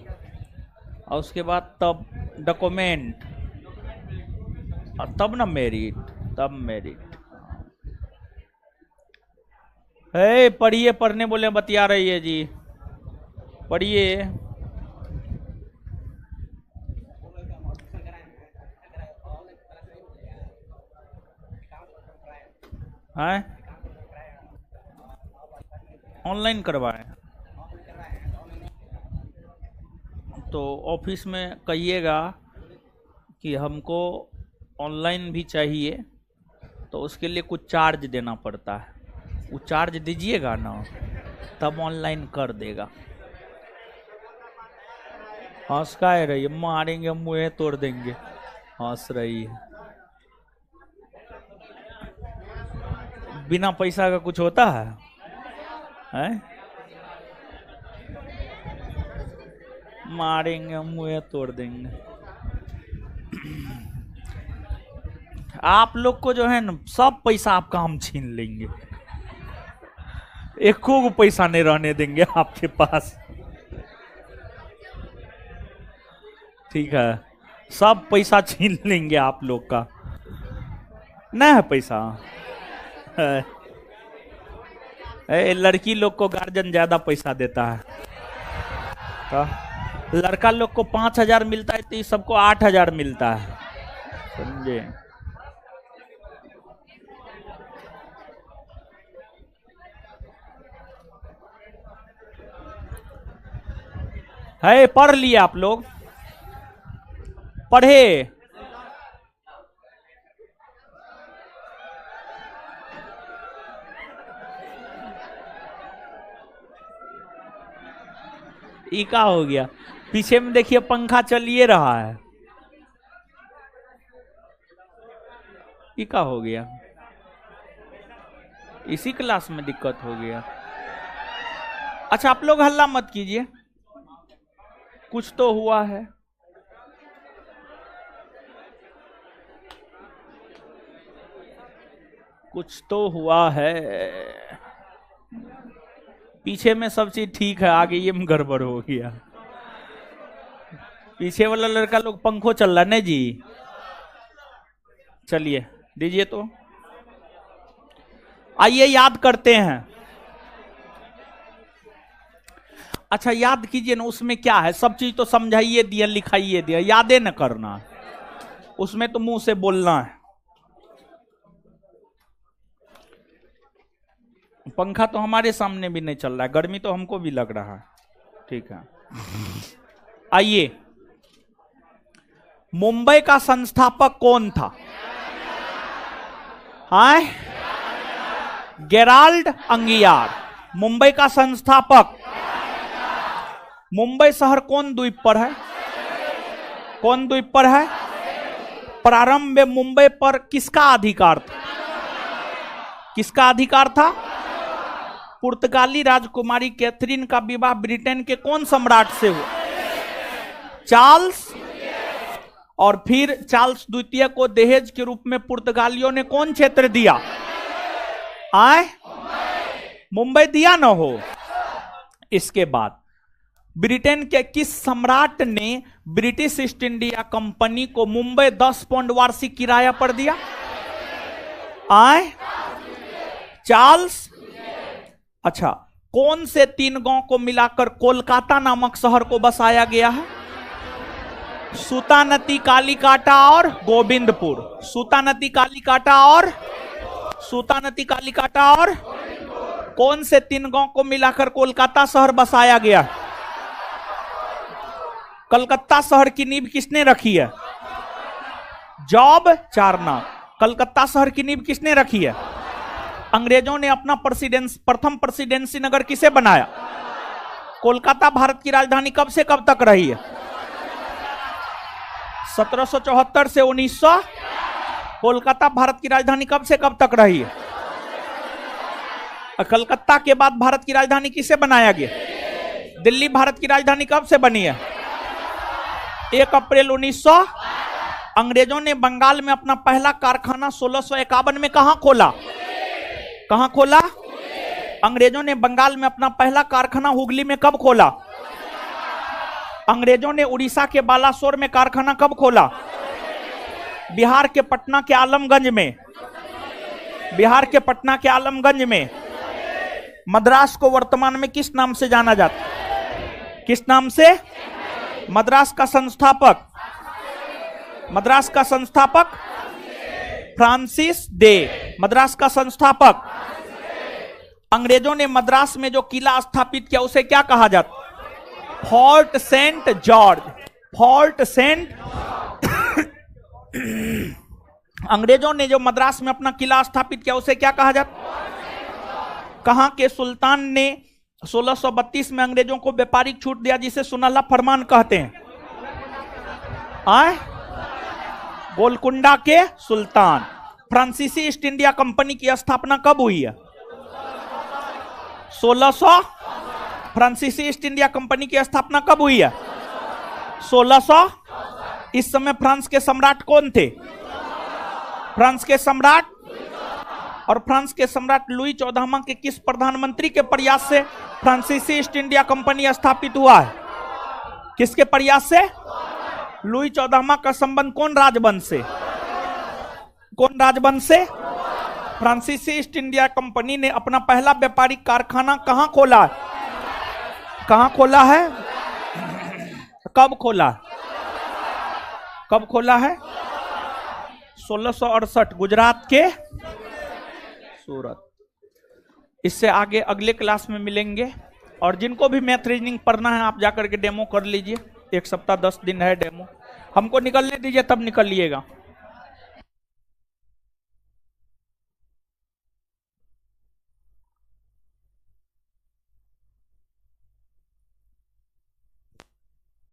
और उसके बाद तब डॉक्यूमेंट, और तब ना मेरिट, तब मेरिट। है पढ़िए, पढ़ने बोले बतिया रही है जी, पढ़िए। है ऑनलाइन करवाए तो ऑफिस में कहिएगा कि हमको ऑनलाइन भी चाहिए, तो उसके लिए कुछ चार्ज देना पड़ता है। वो चार्ज दीजिएगा ना, तब ऑनलाइन कर देगा। हंस का है रही, मारेंगे मुँह तोड़ देंगे, हंस रही है। बिना पैसा का कुछ होता है, हैं? मारेंगे मुँह तोड़ देंगे। आप लोग को जो है ना, सब पैसा आपका हम छीन लेंगे, एको को पैसा नहीं रहने देंगे आपके पास। ठीक है, सब पैसा छीन लेंगे आप लोग का। नहीं है पैसा है। लड़की लोग को गार्जियन ज्यादा पैसा देता है, तो लड़का लोग को 5,000 मिलता है, तो सबको 8,000 मिलता है, समझे? है पढ़ लिए आप लोग, पढ़े? ये क्या हो गया? पीछे में देखिए पंखा चलिए रहा है, ये क्या हो गया? इसी क्लास में दिक्कत हो गया। अच्छा, आप लोग हल्ला मत कीजिए, कुछ तो हुआ है। कुछ तो हुआ है, पीछे में सब चीज ठीक है, आगे ये में गड़बड़ हो गया। पीछे वाला लड़का लोग पंखो चल रहा नहीं जी? चलिए दीजिए तो, आइए याद करते हैं। अच्छा याद कीजिए ना, उसमें क्या है, सब चीज तो समझाइए दिया, लिखाइए दिया, यादे न करना, उसमें तो मुंह से बोलना है। पंखा तो हमारे सामने भी नहीं चल रहा है, गर्मी तो हमको भी लग रहा है। ठीक है, आइए, मुंबई का संस्थापक कौन था? हाय, गेराल्ड अंगियार। मुंबई का संस्थापक। मुंबई शहर कौन द्वीप पर है? कौन द्वीप पर है? प्रारंभ में मुंबई पर किसका अधिकार था? किसका अधिकार था? पुर्तगाली राजकुमारी कैथरीन का विवाह ब्रिटेन के कौन सम्राट से हुआ? चार्ल्स। और फिर चार्ल्स द्वितीय को दहेज के रूप में पुर्तगालियों ने कौन क्षेत्र दिया? आए, मुंबई दिया न हो। इसके बाद ब्रिटेन के किस सम्राट ने ब्रिटिश ईस्ट इंडिया कंपनी को मुंबई 10 पाउंड वार्षिक किराया पर दिया? आए, चार्ल्स। अच्छा, कौन से 3 गांव को मिलाकर कोलकाता नामक शहर को बसाया गया है? सूतानदी, कालीकाटा और गोविंदपुर। सूतानदी, कालीकाटा और सूतानदी, कालीकाटा और कौन से 3 गांव को मिलाकर कोलकाता शहर बसाया गया? कलकत्ता शहर की नींव किसने रखी है? जॉब चार्नक। कलकत्ता शहर की नींव किसने रखी है? अंग्रेजों ने अपना प्रथम प्रेसिडेंसी नगर किसे बनाया? कोलकाता भारत की राजधानी कब से कब तक रही है? 1774 से 1900। कोलकाता भारत की राजधानी कब से कब तक रही है? कलकत्ता के बाद भारत की राजधानी किसे बनाया गया? दिल्ली भारत की राजधानी कब से बनी है? 1 अप्रैल 1900। अंग्रेजों ने बंगाल में अपना पहला कारखाना 1651 में कहां खोला? कहां खोला? अंग्रेजों ने बंगाल में अपना पहला कारखाना हुगली में कब खोला? अंग्रेजों ने उड़ीसा के बालासोर में कारखाना कब खोला? बिहार के पटना के आलमगंज में। बिहार के पटना के आलमगंज में। मद्रास को वर्तमान में किस नाम से जाना जाता है? किस नाम से? मद्रास का संस्थापक। मद्रास का संस्थापक फ्रांसिस डे। मद्रास का संस्थापक। अंग्रेजों ने मद्रास में जो किला स्थापित किया उसे क्या कहा जाता? Fort Saint George. Fort Saint. अंग्रेजों ने जो मद्रास में अपना किला स्थापित किया उसे क्या कहा जाता? कहां के सुल्तान ने 1632 में अंग्रेजों को व्यापारिक छूट दिया जिसे सुनहला फरमान कहते हैं? आए, गोलकुंडा के सुल्तान। फ्रांसीसी ईस्ट इंडिया कंपनी की स्थापना कब हुई है? 1600। फ्रांसीसी ईस्ट इंडिया कंपनी की स्थापना कब हुई है? 1600। इस समय फ्रांस के सम्राट कौन थे? फ्रांस के सम्राट। और फ्रांस के सम्राट लुई 14वां के किस प्रधानमंत्री के प्रयास से फ्रांसीसी ईस्ट इंडिया कंपनी स्थापित हुआ है? किसके प्रयास से? लुई 14वां का संबंध कौन राजवंश से? कौन राजवंश से? फ्रांसीसी ईस्ट इंडिया कंपनी ने अपना पहला व्यापारिक कारखाना कहां खोला है? कहां खोला है? कब खोला? कब खोला है? 1668 गुजरात के सूरत। इससे आगे अगले क्लास में मिलेंगे। और जिनको भी मैथ रीजनिंग पढ़ना है आप जाकर के डेमो कर लीजिए। 1 सप्ताह 10 दिन है डेमो। हमको निकलने दीजिए तब निकलिएगा।